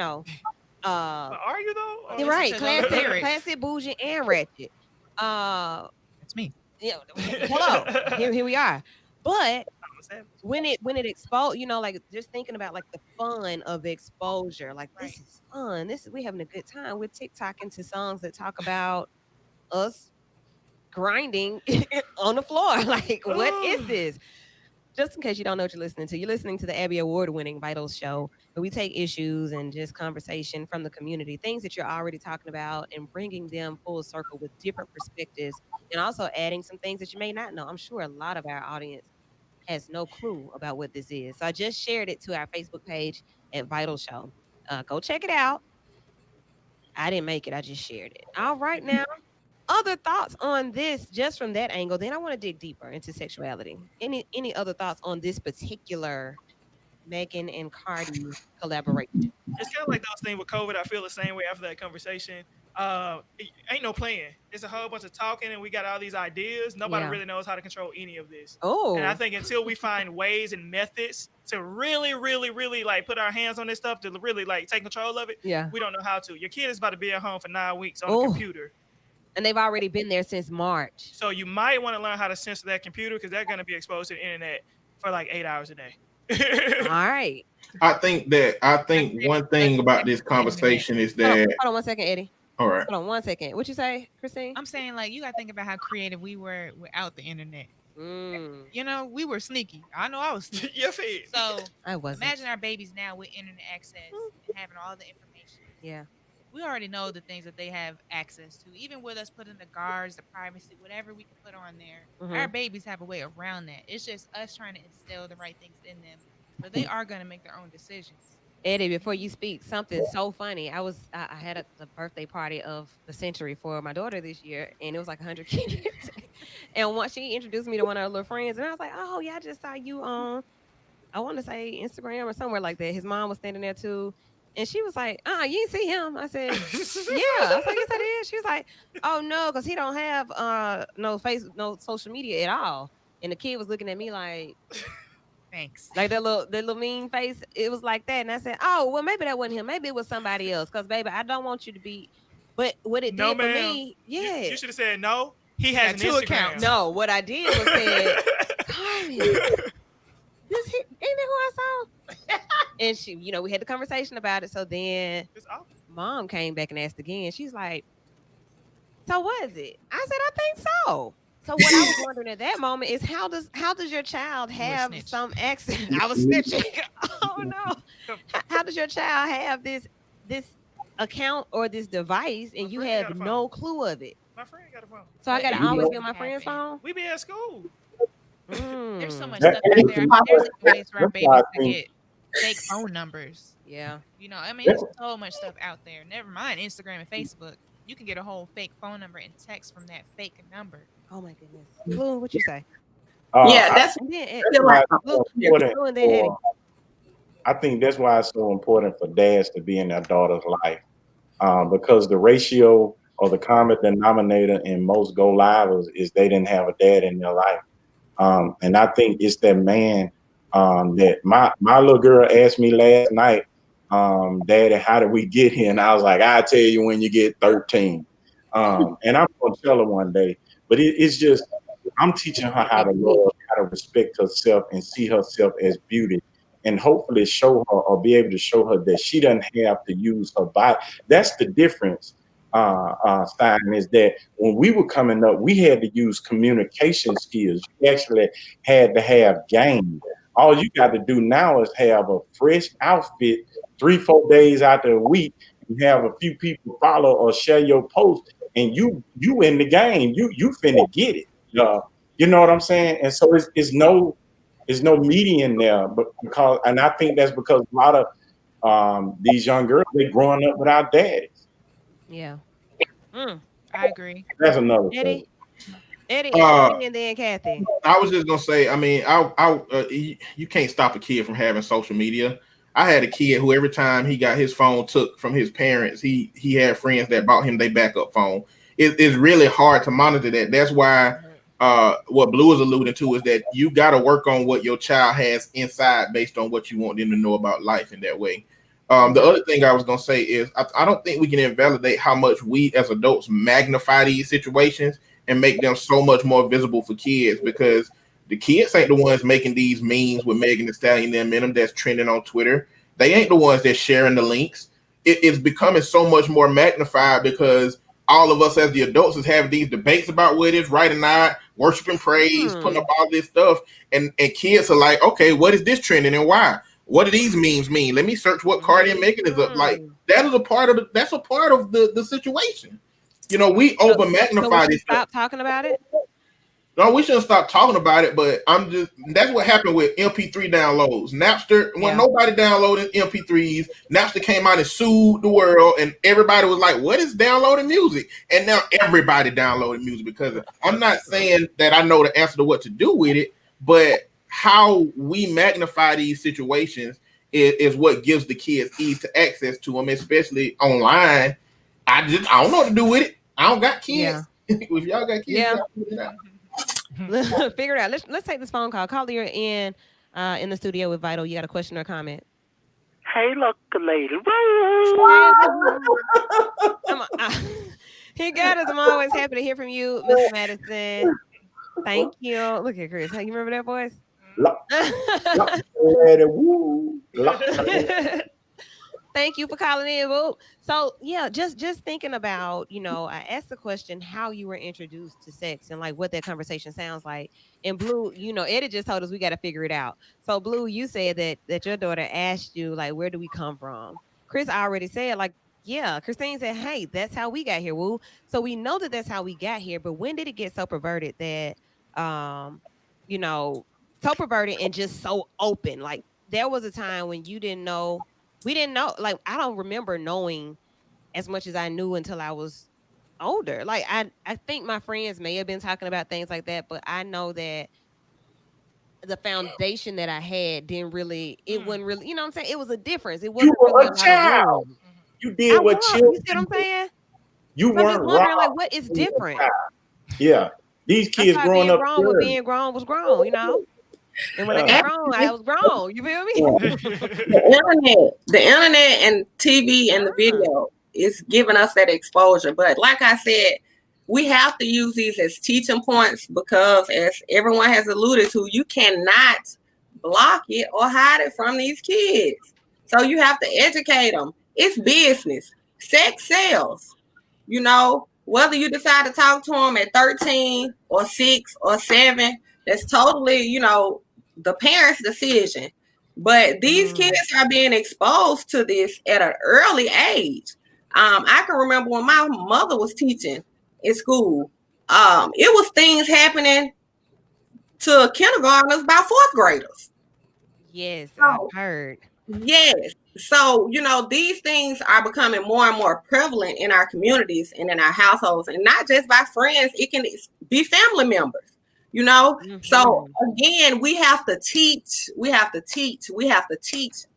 are you though? Or- You're right, to those lyrics. classic, bougie, and ratchet. That's me. Hello, here we are. But I'm a savage. when it exposed, like just thinking about like the fun of exposure, like Right. this is fun. We having a good time. We're TikToking to songs that talk about us grinding on the floor. Like, what is this? Just in case you don't know what you're listening to the Abby Award-winning Vital Show, where we take issues and just conversation from the community, things that you're already talking about, and bringing them full circle with different perspectives, and also adding some things that you may not know. I'm sure a lot of our audience has no clue about what this is. So I just shared it to our Facebook page at Vital Show. Go check it out. I didn't make it. I just shared it. All right, now other thoughts on this just from that angle, then I want to dig deeper into sexuality. Any other thoughts on this particular Megan and Cardi collaboration? It's kind of like those things with COVID. I feel the same way after that conversation. Ain't no playing. It's a whole bunch of talking, and we got all these ideas. Nobody Yeah. really knows how to control any of this. Oh, And I think until we find ways and methods to really, really, really like put our hands on this stuff to really like take control of it, yeah. we don't know how to. Your kid is about to be at home for 9 weeks on Oh. a computer. And they've already been there since March. So you might want to learn how to censor that computer because they're going to be exposed to the internet for like 8 hours a day. All right. I think one thing about this conversation is Hold on, that hold on 1 second, Eddie. all right. Hold on 1 second. What you say, Christine? I'm saying, like, you got to think about how creative we were without the internet. Mm, You know, we were sneaky. I know I was sneaky. Your feet. So I wasn't. imagine our babies now with internet access and having all the information. Yeah. We already know the things that they have access to. Even with us putting the guards, the privacy, whatever we can put on there, our babies have a way around that. It's just us trying to instill the right things in them, but they are going to make their own decisions. Eddie, before you speak, something so funny. I had the birthday party of the century for my daughter this year, and it was like 100 kids. And once she introduced me to one of her little friends, and I was like, "Oh yeah, I just saw you on, I want to say Instagram or somewhere like that." His mom was standing there too, and she was like, you didn't see him?" I said, "Yeah." I was like, "Yes, I did." She was like, "Oh no, because he don't have no social media at all." And the kid was looking at me like, Thanks. like that little mean face. It was like that, and I said, "Oh, well, maybe that wasn't him. Maybe it was somebody else." Because, baby, I don't want you to be. But what it No, did for ma'am. me, yeah. You should have said no. He has Got an two Instagram. accounts. No, what I did was said, "Cardi, ain't that who I saw?" And she, we had the conversation about it. So then It's awful. mom came back and asked again. She's like, "So was it?" I said, "I think so." So what I was wondering at that moment is how does your child have snitch. some access? I was snitching. Oh no. How does your child have this account or this device and My you friend got have a no phone. clue of it? My friend got a phone. So I But gotta you always know get on my what friend's phone. We be at school. There's so Mm, much That- stuff out there. I mean, there's ways for our that's why babies I to think- get fake phone numbers. yeah. You know, I mean, there's so much stuff out there. Never mind Instagram and Facebook. You can get a whole fake phone number and text from that fake number. Oh my goodness. Blue, what you say? Yeah, that's And then I feel like Blue, important Blue and then Eddie. for- I think that's why it's so important for dads to be in their daughter's life, because the ratio or the common denominator in most go livers is they didn't have a dad in their life, and I think it's that man that my little girl asked me last night, "Daddy, how did we get here?" And I was like, "I'll tell you when you get 13," and I'm gonna tell her one day. But it's just I'm teaching her how to love, how to respect herself, and see herself as beauty, and hopefully show her or be able to show her that she doesn't have to use her body. That's the difference. Stein, is that when we were coming up, we had to use communication skills. You actually had to have game. All you got to do now is have a fresh outfit 3-4 days out the week, and have a few people follow or share your post, and you in the game. You finna get it. You know what I'm saying? And so it's no median there, but and I think that's because a lot of these young girls, they growing up without daddies. Yeah. I agree. That's another Eddie. thing. Eddie and then Kathy. I was just gonna say, I mean, you can't stop a kid from having social media. I had a kid who every time he got his phone took from his parents, he had friends that bought him their backup phone. It's really hard to monitor that. That's why what Blue is alluding to is that you got to work on what your child has inside based on what you want them to know about life in that way. The other thing I was gonna say is I don't think we can invalidate how much we as adults magnify these situations and make them so much more visible for kids, because the kids ain't the ones making these memes with Megan Thee Stallion and them in them that's trending on Twitter. They ain't the ones that's sharing the links. It's becoming so much more magnified because all of us as the adults is having these debates about what is right and not, worship and praise, putting up all this stuff, and kids are like, okay, what is this trending and why? What do these memes mean? Let me search what Cardi and Megan is up. Like that is a part of the situation. You know, we over magnify this. Stop talking about it. No, we shouldn't stop talking about it, but that's what happened with MP3 downloads. Napster, when nobody downloaded MP3s, Napster came out and sued the world, and everybody was like, what is downloading music? And now everybody downloading music because I'm not saying that I know the answer to what to do with it, but how we magnify these situations is what gives the kids ease to access to them, especially online. I don't know what to do with it. I don't got kids. If y'all got kids, y'all figure it out. Figure it out. Let's take this phone call. Caller, you're in the studio with Vital. You got a question or comment? Hey, look, lady. He got us. I'm always happy to hear from you, Mr. Madison. Thank you. Look at Chris. Hey, you remember that voice? Thank you for calling in, Boo. So yeah, just thinking about, I asked the question how you were introduced to sex and like what that conversation sounds like. And Blue, Eddie just told us we got to figure it out. So Blue, you said that your daughter asked you like, where do we come from? Chris already said like, yeah. Christine said, hey, that's how we got here, Woo. So we know that that's how we got here. But when did it get so perverted that, so perverted and just so open? Like there was a time when you didn't know. We didn't know, like, I don't remember knowing as much as I knew until I was older. Like, I think my friends may have been talking about things like that, but I know that the foundation that I had wasn't really, you know what I'm saying? It was a difference. It wasn't You were really a child. You did what children. You see what I'm saying? You so weren't I'm just wondering, wrong. like, what is different? Yeah. These kids growing up. Being grown was grown, And when I got grown, I was grown. You feel me? The internet and TV and the video is giving us that exposure. But like I said, we have to use these as teaching points because as everyone has alluded to, you cannot block it or hide it from these kids. So you have to educate them. It's business. Sex sells. Whether you decide to talk to them at 13 or 6 or 7, that's totally, the parents' decision. But these kids are being exposed to this at an early age. I can remember when my mother was teaching in school, it was things happening to kindergartners by 4th graders. Yes, I've heard. Yes. So, these things are becoming more and more prevalent in our communities and in our households, and not just by friends, it can be family members. So again, we have to teach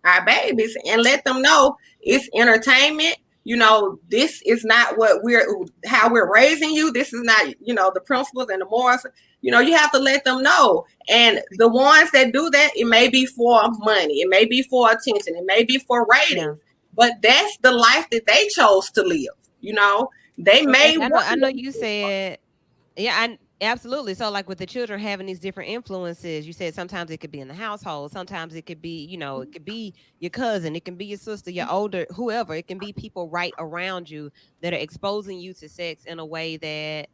our babies and let them know it's entertainment. This is not how we're raising you. This is not, the principles and the morals. You have to let them know. And the ones that do that, it may be for money. It may be for attention. It may be for ratings. But that's the life that they chose to live. They may. I know you said, absolutely. So like with the children having these different influences, you said sometimes it could be in the household. Sometimes it could be, it could be your cousin. It can be your sister, your older, whoever. It can be people right around you that are exposing you to sex in a way that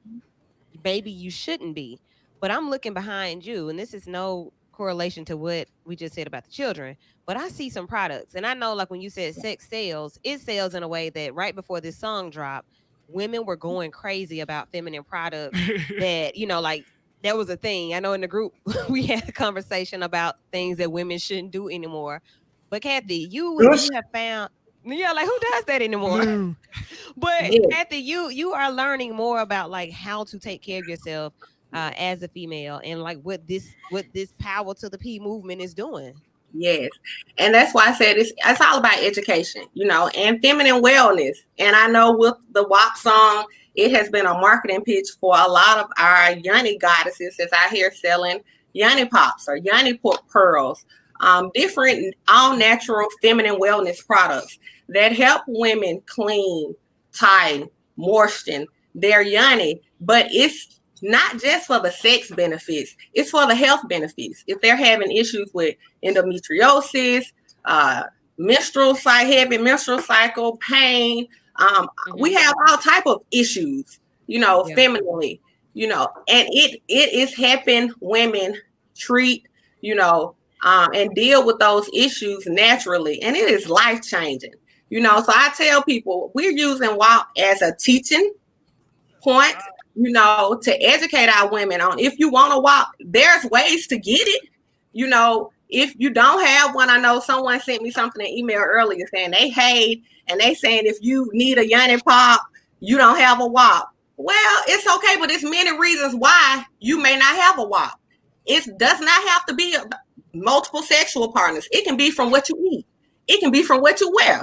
maybe you shouldn't be. But I'm looking behind you, and this is no correlation to what we just said about the children, but I see some products. And I know like when you said sex sells, it sells in a way that right before this song dropped, women were going crazy about feminine products that, like that was a thing. I know in the group we had a conversation about things that women shouldn't do anymore. But Kathy, you have found, like who does that anymore? But Kathy, you are learning more about like how to take care of yourself as a female and like what this power to the P movement is doing. Yes. And that's why I said it's all about education, and feminine wellness. And I know with the WAP song, it has been a marketing pitch for a lot of our Yanni goddesses that's out here selling Yanni Pops or Yanni Pearls, different all natural feminine wellness products that help women clean, tighten, moisten their Yanni. But it's not just for the sex benefits, it's for the health benefits. If they're having issues with endometriosis, heavy menstrual cycle, pain, We have all type of issues, femininely, and it is helping women treat, and deal with those issues naturally, and it is life changing. So I tell people we're using WAP as a teaching point, to educate our women on, if you want to WAP, there's ways to get it. If you don't have one, I know someone sent me something in email earlier saying they hate, and they saying if you need a Yanni Pop, you don't have a WAP. Well, it's okay, but there's many reasons why you may not have a WAP. It does not have to be multiple sexual partners. It can be from what you eat. It can be from what you wear.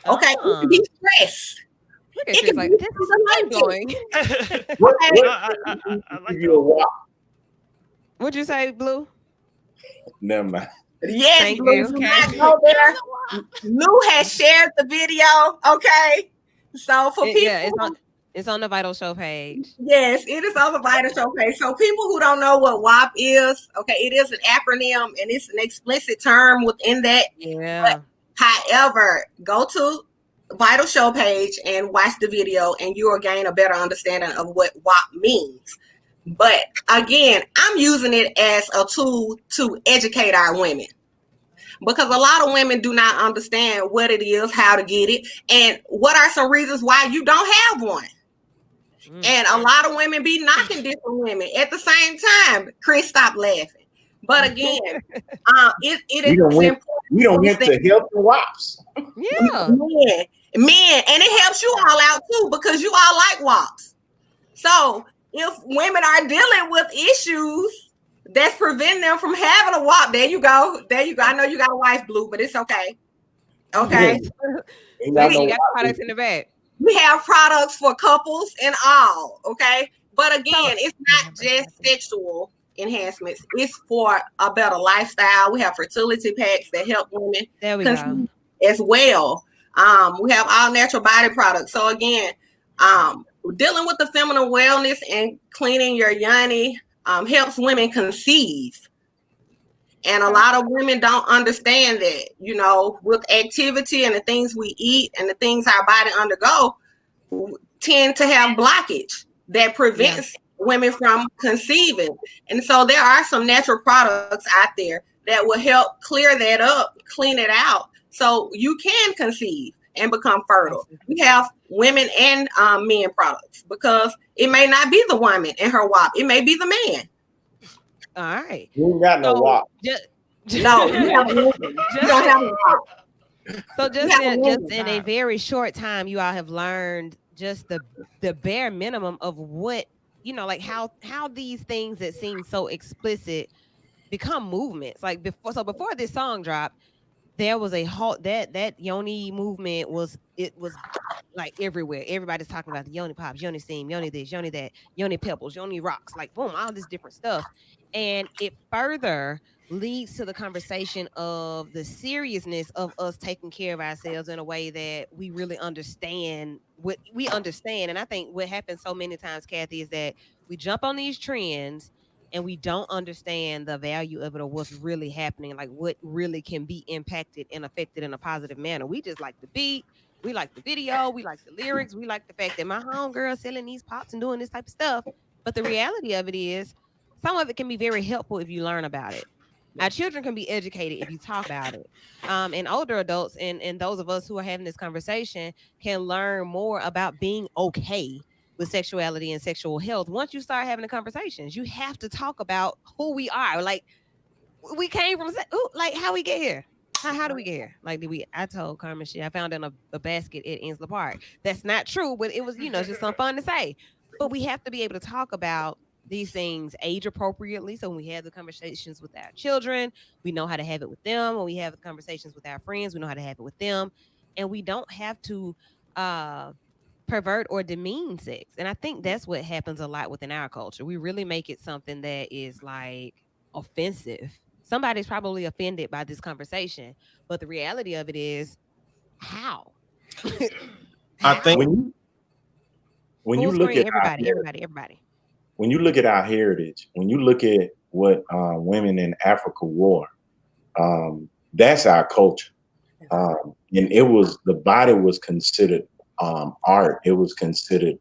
Okay, it can be stress. Look at this, like, this is going. I like that. What'd you say, Blue? Never mind. Yes, Thank Blue. you. Okay. Go there. Lou has shared the video. Okay, so for people, yeah, it's on the Vital Show page. Yes, it is on the Vital Show page. So people who don't know what WAP is, okay, it is an acronym and it's an explicit term within that. Yeah. But, however, go to Vital Show page and watch the video, and you will gain a better understanding of what WAP means. But again, I'm using it as a tool to educate our women, because a lot of women do not understand what it is, how to get it, and what are some reasons why you don't have one. And a lot of women be knocking different women at the same time. Chris, stop laughing. But again, it is important. We don't get to help the WAPs. Yeah. Men, and it helps you all out too, because you all like WAPs. So if women are dealing with issues that's preventing them from having a WAP, there you go. I know you got a wife, Blue, but it's okay. Okay. You got products in the back. We have products for couples and all, okay? But again, it's not just sexual enhancements. It's for a better lifestyle. We have fertility packs that help women conceive as well. We have all natural body products. So again, dealing with the feminine wellness and cleaning your yoni helps women conceive. And a lot of women don't understand that, with activity and the things we eat and the things our body undergo tend to have blockage that prevents women from conceiving. And so there are some natural products out there that will help clear that up, clean it out, so you can conceive and become fertile. We have women and men products, because it may not be the woman and her WAP. It may be the man. All right. You ain't got no WAP. No, you don't have a WAP. So just in a very short time, you all have learned just the bare minimum of what, like how these things that seem so explicit become movements. Like before this song dropped, there was a halt that yoni movement was like everywhere. Everybody's talking about the yoni pops, yoni steam, yoni this, yoni that, yoni pebbles, yoni rocks, like boom, all this different stuff. And it further leads to the conversation of the seriousness of us taking care of ourselves in a way that we really understand what we understand. And I think what happens so many times, Kathy, is that we jump on these trends and we don't understand the value of it, or what's really happening, like what really can be impacted and affected in a positive manner. We just like the beat, we like the video, we like the lyrics, we like the fact that my homegirl selling these pops and doing this type of stuff. But the reality of it is, some of it can be very helpful if you learn about it. Our children can be educated if you talk about it. And older adults and those of us who are having this conversation can learn more about being okay with sexuality and sexual health. Once you start having the conversations, you have to talk about who we are. Like, we came from, like, how we get here. How do we get here? Like, I told Carmen shit I found in a basket at Inslee Park. That's not true, but it was, just some fun to say. But we have to be able to talk about these things age appropriately. So when we have the conversations with our children, we know how to have it with them. When we have the conversations with our friends, we know how to have it with them. And we don't have to pervert or demean sex. And I think that's what happens a lot within our culture. We really make it something that is like offensive. Somebody's probably offended by this conversation, but the reality of it is how? I think when you look at everybody. When you look at our heritage, when you look at what women in Africa wore, that's our culture. And the body was considered art. It was considered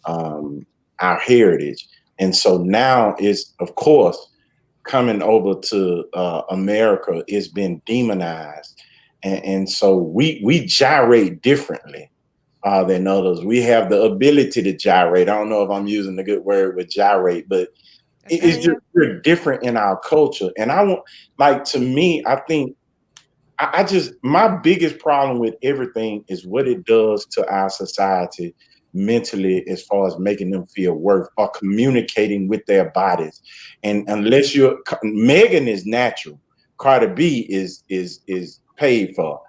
um, our heritage. And so now it's, of course, coming over to America, it's been demonized. And so we gyrate differently than others. We have the ability to gyrate. I don't know if I'm using the good word with gyrate, but That's it's fine. just Yeah. we're different in our culture. And I want, like, to me, I think I just, my biggest problem with everything is what it does to our society mentally, as far as making them feel worth or communicating with their bodies. And unless you're, Megan is natural, Cardi B is paid for.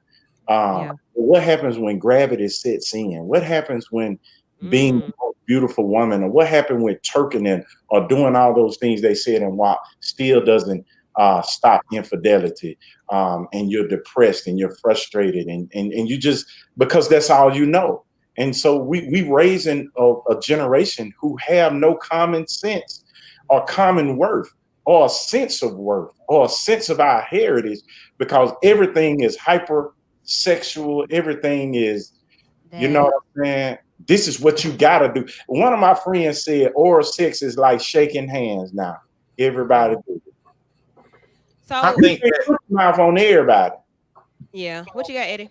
Yeah. What happens when gravity sets in? What happens when being Mm. the most beautiful woman, or what happened with turking and or doing all those things they said and WAP still doesn't stop infidelity, and you're depressed and you're frustrated and you just, because that's all you know. And so we raising a generation who have no common sense or common worth or a sense of worth or a sense of our heritage, because everything is hyper sexual. Everything is, you know That. what I'm saying? This is what you gotta do. One of my friends said oral sex is like shaking hands now. Everybody Mm. do it. I So You think can't that put your mouth on everybody. yeah, what you got, Eddie?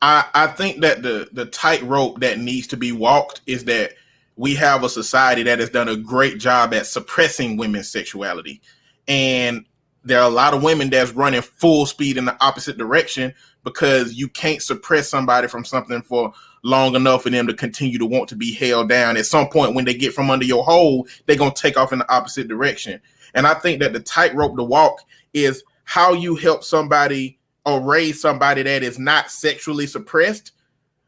I think that the tightrope that needs to be walked is that we have a society that has done a great job at suppressing women's sexuality, and there are a lot of women that's running full speed in the opposite direction because you can't suppress somebody from something for long enough for them to continue to want to be held down. At some point, when they get from under your hold, they're gonna take off in the opposite direction. And I think that the tightrope to walk is how you help somebody or raise somebody that is not sexually suppressed,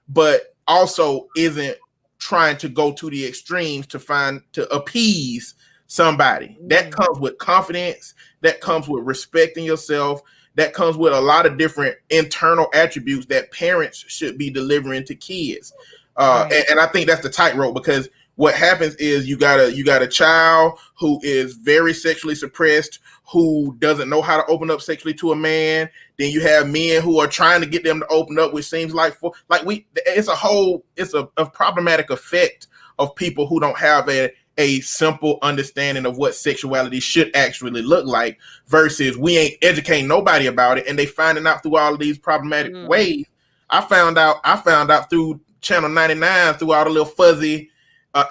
but also isn't trying to go to the extremes to appease somebody. That Mm. comes with confidence, that comes with respecting yourself, that comes with a lot of different internal attributes that parents should be delivering to kids. Right. And I think that's the tightrope, because what happens is you got a child who is very sexually suppressed, who doesn't know how to open up sexually to a man. Then you have men who are trying to get them to open up, which seems like it's a problematic effect of people who don't have a simple understanding of what sexuality should actually look like, versus we ain't educating nobody about it and they finding out through all of these problematic Mm. ways. I found out through channel 99, through all the little fuzzy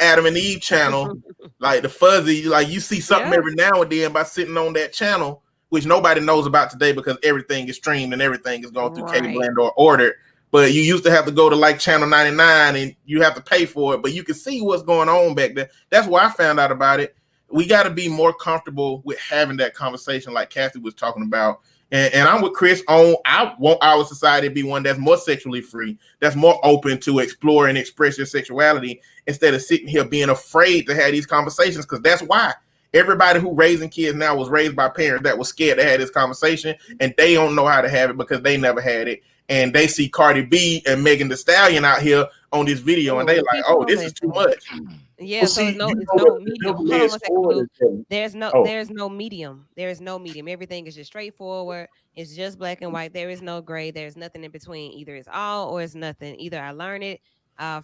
Adam and Eve channel, like the fuzzy, like you see something Yeah. every now and then by sitting on that channel, which nobody knows about today because everything is streamed and everything is going through cable Right. and or ordered. But you used to have to go to like channel 99 and you have to pay for it, but you can see what's going on back there. That's why I found out about it. We got to be more comfortable with having that conversation, like Kathy was talking about. And I'm with Chris on. I want our society to be one that's more sexually free, that's more open to explore and express your sexuality, instead of sitting here being afraid to have these conversations. Because that's why everybody who raising kids now was raised by parents that was scared to have this conversation, and they don't know how to have it because they never had it. And they see Cardi B and Megan Thee Stallion out here on this video, and they Oh, like, keep oh, on this is too listening. much. Yeah, Well, so see, it's no, you it's know no what the medium. double Hold on edged one second, sword Blue. is that, oh, There's no medium. There is no medium. Everything is just straightforward. It's just black and white. There is no gray. There's nothing in between. Either it's all or it's nothing. Either I learn it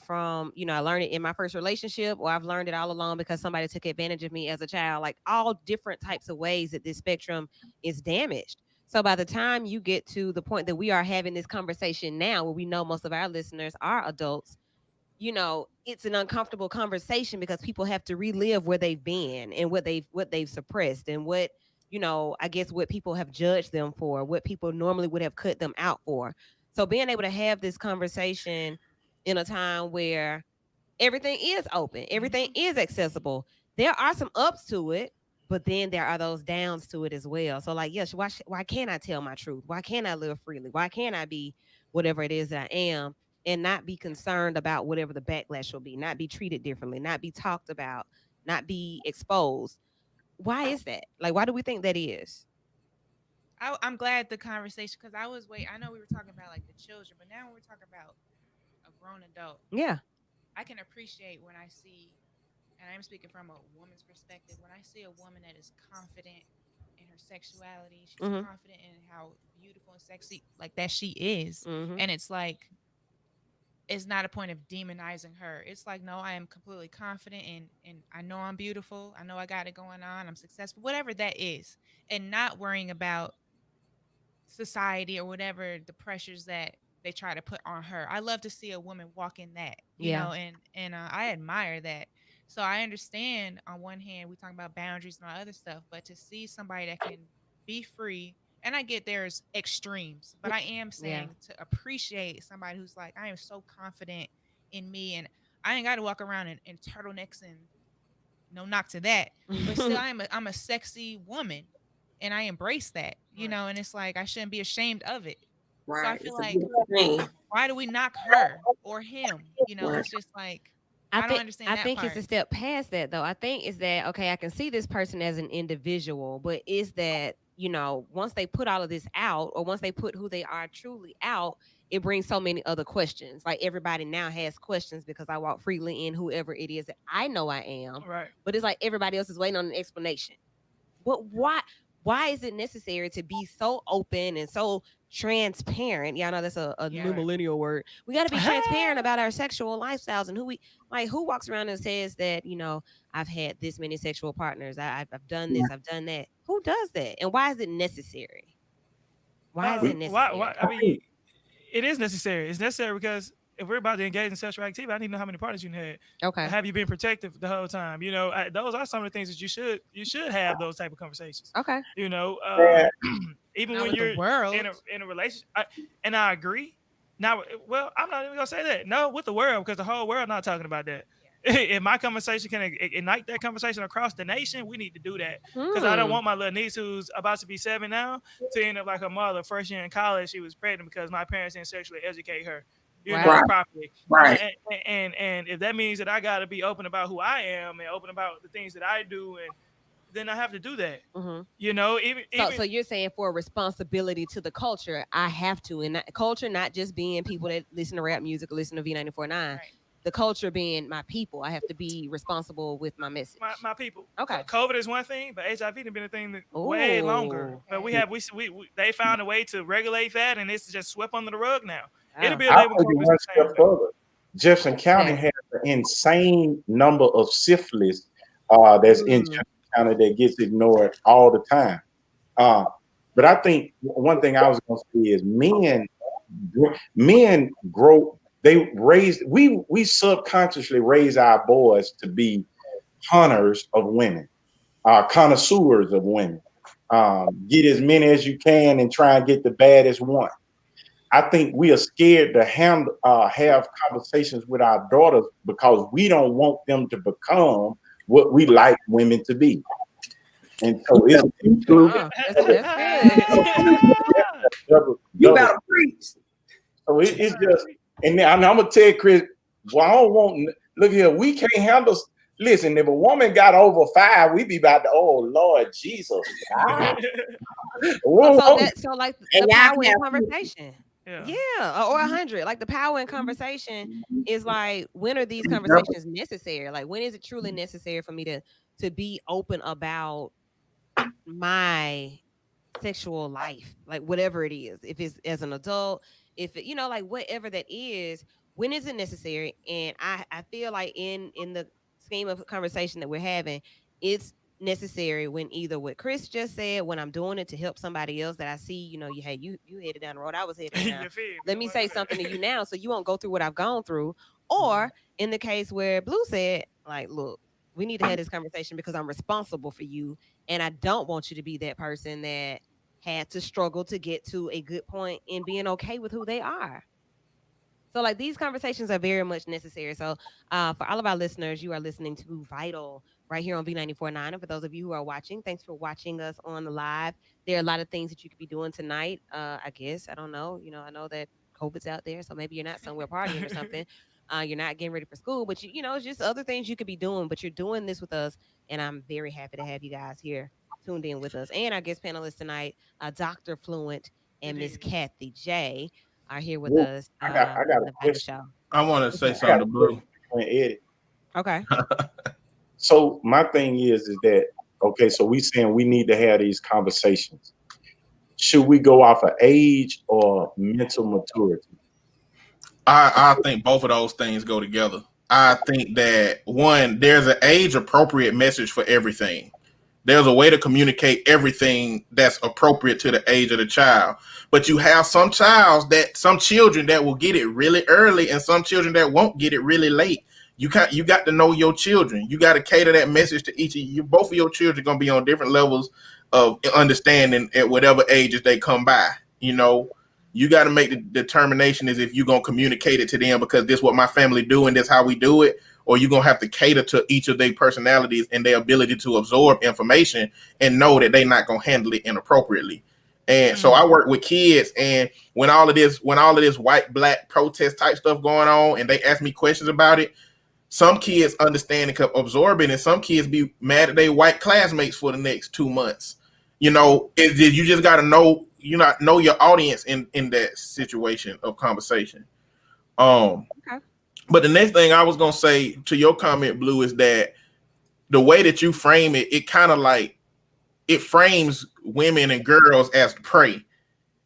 from, I learned it in my first relationship, or I've learned it all along because somebody took advantage of me as a child. Like all different types of ways that this spectrum is damaged. So by the time you get to the point that we are having this conversation now, where we know most of our listeners are adults, it's an uncomfortable conversation because people have to relive where they've been and what they've suppressed and what, I guess what people have judged them for, what people normally would have cut them out for. So being able to have this conversation in a time where everything is open, everything is accessible. There are some ups to it, but then there are those downs to it as well. So like, yes, why can't I tell my truth? Why can't I live freely? Why can't I be whatever it is that I am and not be concerned about whatever the backlash will be, not be treated differently, not be talked about, not be exposed? Why is that? Like, why do we think that is? I'm glad the conversation, because I know we were talking about like the children, but now we're talking about a grown adult. Yeah. I can appreciate when I see, and I'm speaking from a woman's perspective, when I see a woman that is confident in her sexuality, she's Mm-hmm. confident in how beautiful and sexy like that she is. Mm-hmm. And it's like is not a point of demonizing her. It's like, no, I am completely confident and I know I'm beautiful. I know I got it going on. I'm successful, whatever that is. And not worrying about society or whatever the pressures that they try to put on her. I love to see a woman walk in that, Yeah. and I admire that. So I understand on one hand we talk about boundaries and all other stuff, but to see somebody that can be free, and I get there's extremes, but I am Yeah. saying to appreciate somebody who's like, I am so confident in me, and I ain't got to walk around in turtlenecks and no knock to that, but still I'm a sexy woman and I embrace that, Right. and it's like I shouldn't be ashamed of it. So I Right. feel It's a like, beautiful thing. why do we knock her or him? Right. It's just like I I don't think understand I that think it's part. a step past that though. I think is that okay, I can see this person as an individual, but is that, once they put all of this out or once they put who they are truly out, it brings so many other questions. Like everybody now has questions because I walk freely in whoever it is that I know I am. Right. But it's like everybody else is waiting on an explanation. But why is it necessary to be so open and so transparent? Yeah, I know that's a Yeah. new millennial word. We got to be transparent about our sexual lifestyles and who walks around and says that, I've had this many sexual partners. I've done Yeah. this, I've done that. Who does that? And why is it necessary? Why is it Why? Why? necessary? I mean, it is necessary. It's necessary because if we're about to engage in sexual activity, I need to know how many partners you had. Okay. Have you been protective the whole time? Those are some of the things that you should have those type of conversations. Okay. You know, Yeah. even Not when with the you're world. in a relationship, and I agree. Now, well, I'm not even gonna say that. No, with the world, because the whole world not talking about that. If my conversation can ignite that conversation across the nation, we need to do that. Because I don't Hmm. want my little niece, who's about to be 7 now, to end up like her mother. First year in college, she was pregnant because my parents didn't sexually educate her, Wow. Right. properly. Right. And if that means that I got to be open about who I am and open about the things that I do, and then I have to do that. Hmm. Even So you're saying for a responsibility to the culture, I have to, and culture not just being people that listen to rap music or listen to V94.9, Right. the culture being my people. I have to be responsible with my message. my people. Okay. COVID is one thing, but HIV has been a thing that way longer. Oh, But we they found a way to regulate that, and it's just swept under the rug now. It'll wow. be a I'll day when take it COVID is one the same step way. further. Jefferson County Okay. has an insane number of syphilis that's in Mm. County that gets ignored all the time. Uh, but I think one thing I was going to say is men grow. We subconsciously raise our boys to be hunters of women, connoisseurs of women. Get as many as you can and try and get the baddest one. I think we are scared to have conversations with our daughters because we don't want them to become what we like women to be. And so You it's better preach, Blue. That's good. You double. better preach. So it's just, and I'm gonna tell Chris, well, I don't want. Look here, we can't handle. Listen, if a woman got over 5, we be about to. Oh Lord Jesus, whoa. So like And the y'all power can in have conversation. Yeah. Yeah, or 100. Like the power in conversation is like, when are these conversations necessary? Like when is it truly necessary for me to be open about my sexual life, like whatever it is, if it's as an adult, if it, like whatever that is, when is it necessary? And I feel like in the scheme of conversation that we're having, it's necessary when either what Chris just said, when I'm doing it to help somebody else that I see, you headed down the road I was headed down. You feel Let me? me say something to you now so you won't go through what I've gone through. Or in the case where Blue said, like, look, we need to have this conversation because I'm responsible for you, and I don't want you to be that person that had to struggle to get to a good point in being okay with who they are. So, like, these conversations are very much necessary. So, for all of our listeners, you are listening to Vital right here on V94.9. And for those of you who are watching, thanks for watching us on the live. There are a lot of things that you could be doing tonight. I guess, I don't know. I know that COVID's out there, so maybe you're not somewhere partying or something. You're not getting ready for school, but it's just other things you could be doing. But you're doing this with us, and I'm very happy to have you guys here tuned in with us. And our guest panelists tonight, Dr. Fluent and Miss Indeed. Kathy J, are here with Whoa, us I got on a the Vital question. Show. I want to What's say up? I got something a to Blue. question for Eddie. Okay. So my thing is that okay? So we saying we need to have these conversations. Should we go off of age or mental maturity? I think both of those things go together. I think that one, there's an age appropriate message for everything. There's a way to communicate everything that's appropriate to the age of the child. But you have some children that will get it really early and some children that won't get it really late. You got to know your children. You got to cater that message to each of you. Both of your children are gonna be on different levels of understanding at whatever ages they come by. You know, you got to make the determination is if you're gonna communicate it to them because this is what my family do and this how we do it, or you're gonna have to cater to each of their personalities and their ability to absorb information and know that they're not gonna handle it inappropriately. And so I work with kids, and when all of this white black protest type stuff going on, and they ask me questions about it, some kids understand and can absorb it, and some kids be mad at their white classmates for the next 2 months. You know, you just got to know know your audience in that situation of conversation. Okay. But the next thing I was gonna say to your comment, Blue, is that the way that you frame it, it kind of like it frames women and girls as prey,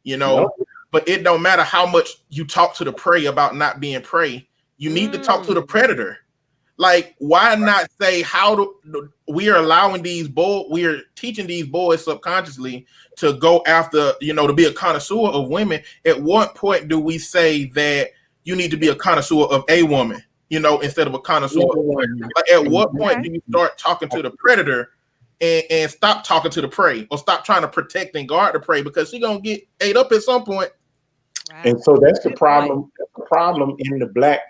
you know. Nope. But it don't matter how much you talk to the prey about not being prey. You need to talk to the predator. Like, why not say we are allowing we are teaching these boys subconsciously to go after, to be a connoisseur of women. At what point do we say that you need to be a connoisseur of a woman, instead of a connoisseur of women? Like, at what point do you start talking to the predator and stop talking to the prey, or stop trying to protect and guard the prey, because she's gonna get ate up at some point. And so that's the problem. That's the problem in the black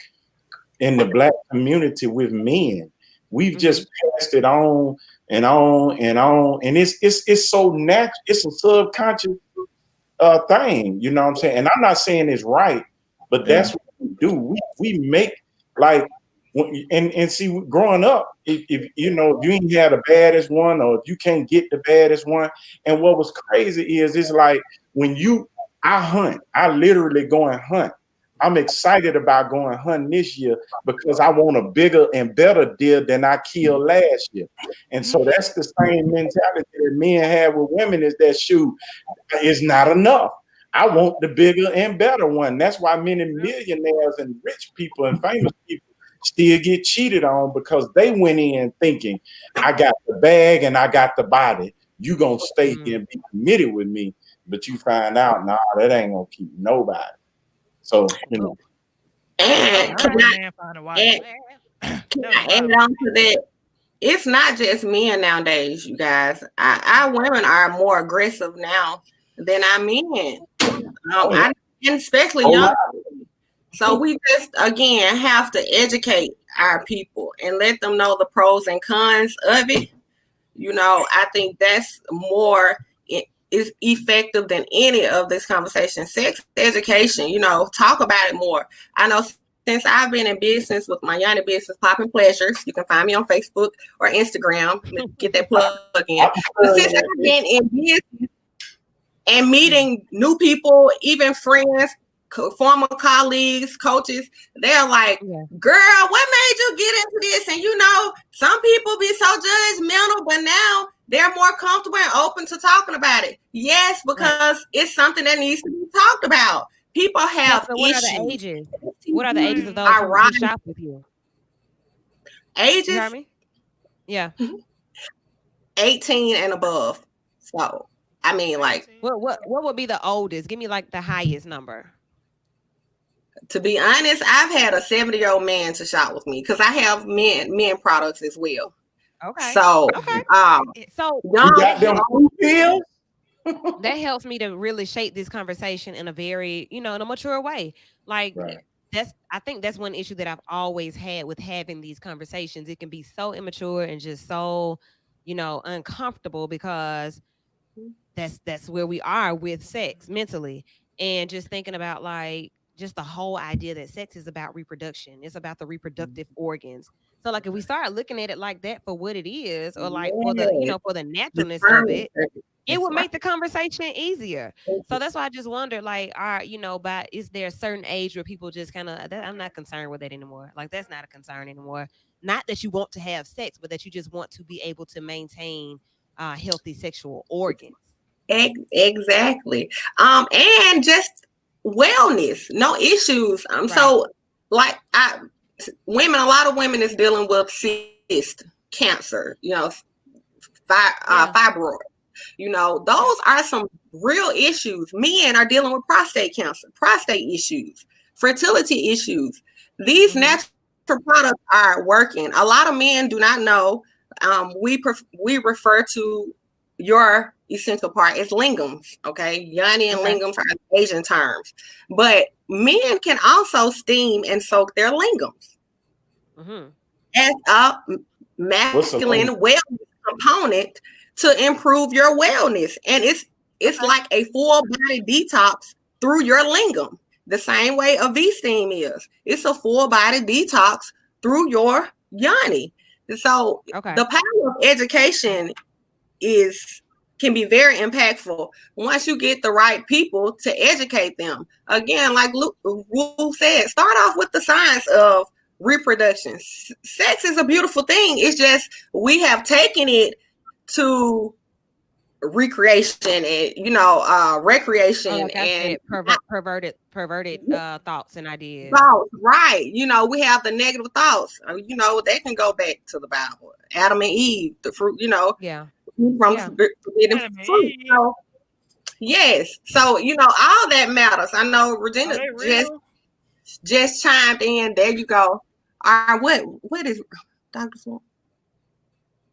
community with men. We've just passed it on and on and on, and it's so natural. It's a subconscious thing, you know what I'm saying? And I'm not saying it's right, but that's what we do. We make like. And see, growing up, if you ain't had the baddest one, or if you can't get the baddest one, and what was crazy is it's like when I hunt, I literally go and hunt. I'm excited about going hunting this year because I want a bigger and better deer than I killed last year. And so that's the same mentality that men have with women, is that shoot is not enough. I want the bigger and better one. That's why many millionaires and rich people and famous people still get cheated on, because they went in thinking, I got the bag and I got the body. You gonna stay here and be committed with me, but you find out, nah, that ain't gonna keep nobody. So and can I add on to that? It's not just men nowadays, you guys. Our women are more aggressive now than our men, and especially young. So we just, again, have to educate our people and let them know the pros and cons of it. I think that's more is effective than any of this conversation. Sex education, talk about it more. I know since I've been in business with my Yanni business, Popping Pleasures, you can find me on Facebook or Instagram. Get that plug in. But since I've been in business and meeting new people, even friends, former colleagues, coaches, they're like, girl, what made you get into this? And some people be so judgmental, but now they're more comfortable and open to talking about it. Yes, because it's something that needs to be talked about. People have what issues. Are the ages? What are the ages of those who shop with you? Ages? You heard me? Yeah. 18 and above. So, I mean, like, what would be the oldest? Give me like the highest number. To be honest, I've had a 70-year-old man to shop with me because I have men products as well. Okay. So, so you got them pills? That helps me to really shape this conversation in a very, in a mature way. Like I think that's one issue that I've always had with having these conversations. It can be so immature and just so, uncomfortable, because that's where we are with sex mentally, and just thinking about like just the whole idea that sex is about reproduction. It's about the reproductive organs. So like if we start looking at it like that for what it is, or like for the, for the naturalness of it, it would make the conversation easier. So that's why I just wonder, like, but is there a certain age where people just kind of, I'm not concerned with that anymore. Like, that's not a concern anymore. Not that you want to have sex, but that you just want to be able to maintain healthy sexual organs. Exactly. And just wellness, no issues. Right. So like women, a lot of women is dealing with cyst, cancer, Yeah. fibroid. Those are some real issues. Men are dealing with prostate cancer, prostate issues, fertility issues. These Mm-hmm. natural products are working. A lot of men do not know. We refer to your essential part as lingams. Okay, yoni and Okay. lingams are Asian terms, but men can also steam and soak their lingams Mm-hmm. as a What's the masculine link? wellness component to improve your wellness. And it's Okay. like a full body detox through your lingam, the same way a V steam is. It's a full body detox through your yoni. So Okay. the power of education is can be very impactful once you get the right people to educate them. Again, like Wu said, start off with the science of reproduction. Sex is a beautiful thing. It's just we have taken it to recreation and Oh, recreation like I and said, perverted thoughts and ideas. thoughts, right? We have the negative thoughts. They can go back to the Bible. Adam and Eve, the fruit, Yeah. from Yeah. forbidden Adam and fruit. Eve. So yes, so all that matters. I know Are Regina they just real? just chimed in. There you go. All right, what is Dr. Ford?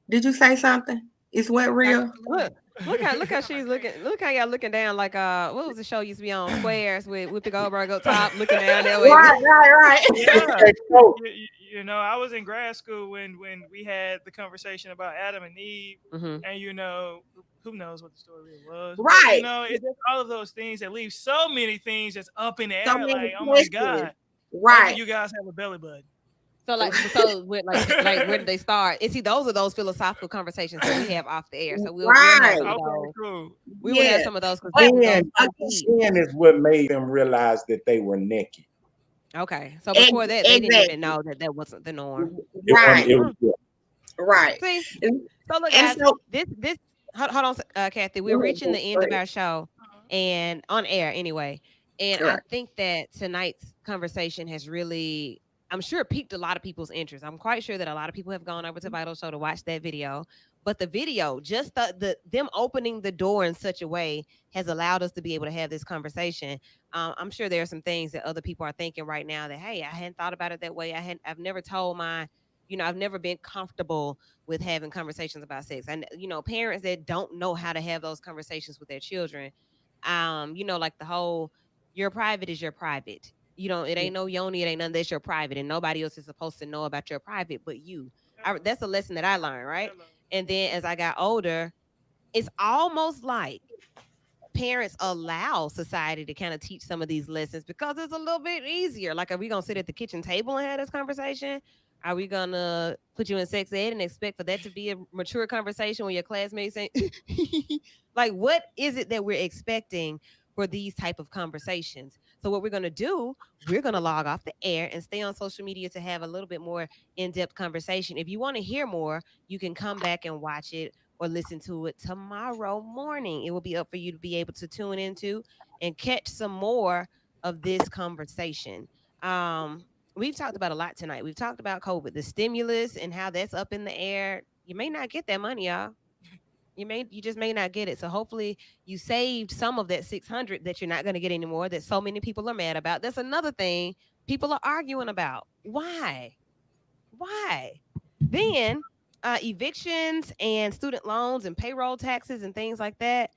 Did you say something? Is what Dr. real? Floyd. Look how she's looking. Look how y'all looking down like what was the show used to be on Squares with Whoopi Goldberg up top looking down that way. Right. Yeah. Hey, Coach, I was in grad school when we had the conversation about Adam and Eve, Mm-hmm. and who knows what the story really was, but Right. it's just all of those things that leave so many things just up in the So air. many Like, oh my questions. god, hopefully Right. you guys have a belly button. So like where did they start? And see, those are those philosophical conversations that we have off the air. So we'll have Right. some of Okay, those. cool. We will have Yeah. some of those because But some of those sin, so deep. sin is what made them realize that they were naked. Okay. So before that, they didn't even exactly. know that wasn't the norm. It wasn't. Right. It was. Right. See? And So look, and guys, so this hold on, Kathy. We're go ahead, reaching the go end of ahead. our show and on air anyway. And I Right. think that tonight's conversation has really, I'm sure, piqued a lot of people's interest. I'm quite sure that a lot of people have gone over to Vital Show to watch that video. But the video, just them opening the door in such a way has allowed us to be able to have this conversation. I'm sure there are some things that other people are thinking right now that, hey, I hadn't thought about it that way. I've never told I've never been comfortable with having conversations about sex. And parents that don't know how to have those conversations with their children. Like the whole your private is your private. It ain't no yoni, it ain't none that's your private, and nobody else is supposed to know about your private but you. That's a lesson that I learned, right? Hello. And then as I got older, it's almost like parents allow society to kind of teach some of these lessons because it's a little bit easier. Like, are we gonna sit at the kitchen table and have this conversation? Are we gonna put you in sex ed and expect for that to be a mature conversation when your classmates ain't like what is it that we're expecting for these type of conversations? So what we're gonna do, we're gonna log off the air and stay on social media to have a little bit more in-depth conversation. If you want to hear more, you can come back and watch it or listen to it tomorrow morning. It will be up for you to be able to tune into and catch some more of this conversation. We've talked about a lot tonight. We've talked about COVID, the stimulus, and how that's up in the air. You may not get that money, y'all. You just may not get it. So hopefully you saved some of that 600 that you're not going to get anymore. That so many people are mad about. That's another thing people are arguing about. Why? Then evictions and student loans and payroll taxes and things like that,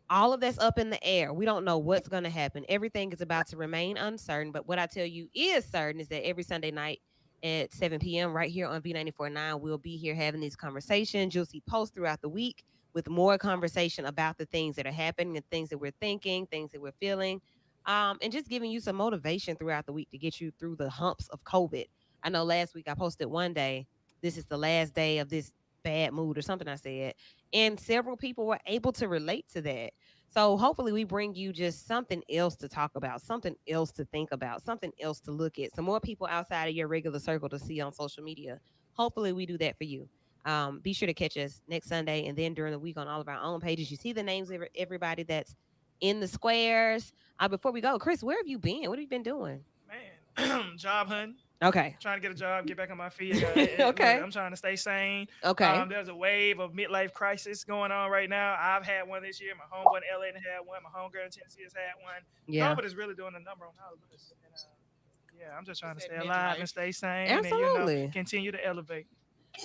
all of that's up in the air. We don't know what's going to happen. Everything is about to remain uncertain. But what I tell you is certain is that every Sunday night at 7 p.m. right here on V94.9, we'll be here having these conversations. You'll see posts throughout the week with more conversation about the things that are happening and things that we're thinking, things that we're feeling, and just giving you some motivation throughout the week to get you through the humps of COVID. I know last week I posted one day, this is the last day of this bad mood or something I said. And several people were able to relate to that. So hopefully we bring you just something else to talk about, something else to think about, something else to look at, some more people outside of your regular circle to see on social media. Hopefully we do that for you. Be sure to catch us next Sunday and then during the week on all of our own pages. You see the names of everybody that's in the squares. Before we go, Chris, where have you been? What have you been doing? Man, job hunting. Okay. Trying to get a job, get back on my feet. Look, Okay. I'm trying to stay sane. Okay. There's a wave of midlife crisis going on right now. I've had one this year. My homeboy in LA had one. My homegirl in Tennessee has had one. Yeah. COVID is really doing a number on all of us. And, yeah, I'm just trying to said stay alive and midlife. stay sane Absolutely. and continue to elevate.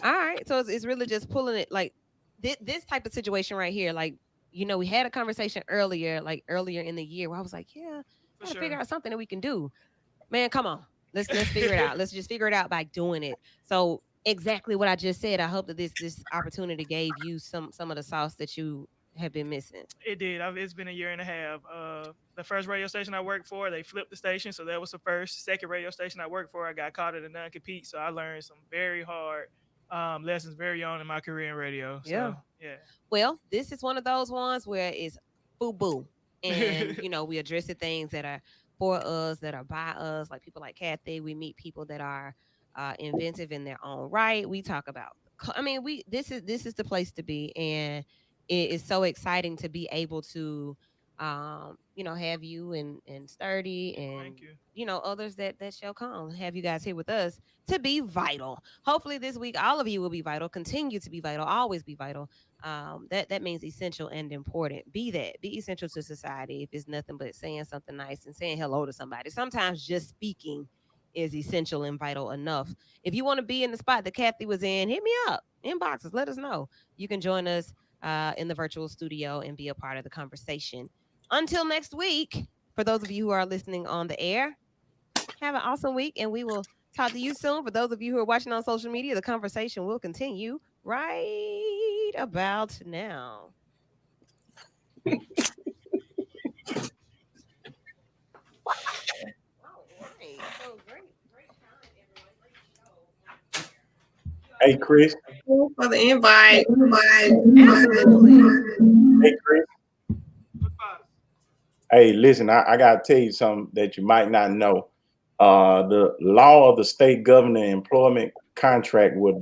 All right. So it's really just pulling it like this type of situation right here. Like, we had a conversation earlier in the year where I was like, yeah, For gotta sure. figure out something that we can do. Man, come on. Let's figure it out. Let's just figure it out by doing it. So exactly what I just said. I hope that this opportunity gave you some of the sauce that you have been missing. It did. It's been a year and a half. The first radio station I worked for, they flipped the station, so that was the first. Second radio station I worked for, I got caught at a non-compete, so I learned some very hard lessons very young in my career in radio. Yeah. So, yeah. Well, this is one of those ones where it's boo boo, and we address the things that are for us, that are by us, like people like Kathy. We meet people that are inventive in their own right. We talk about. This is the place to be, and it is so exciting to be able to, have you and Sturdy and Thank you. Others that shall come. Have you guys here with us to be vital. Hopefully this week all of you will be vital. Continue to be vital. Always be vital. That means essential and important. Be essential to society. If it's nothing but saying something nice and saying hello to somebody, sometimes just speaking is essential and vital enough. If you want to be in the spot that Kathy was in, hit me up, inboxes, let us know. You can join us in the virtual studio and be a part of the conversation. Until next week, for those of you who are listening on the air, have an awesome week, and we will talk to you soon. For those of you who are watching on social media, the conversation will continue right about now. Hey, Chris. Thank you for the invite. Absolutely. Hey, Chris. Hey, listen, I got to tell you something that you might not know. The law of the state governing employment contract will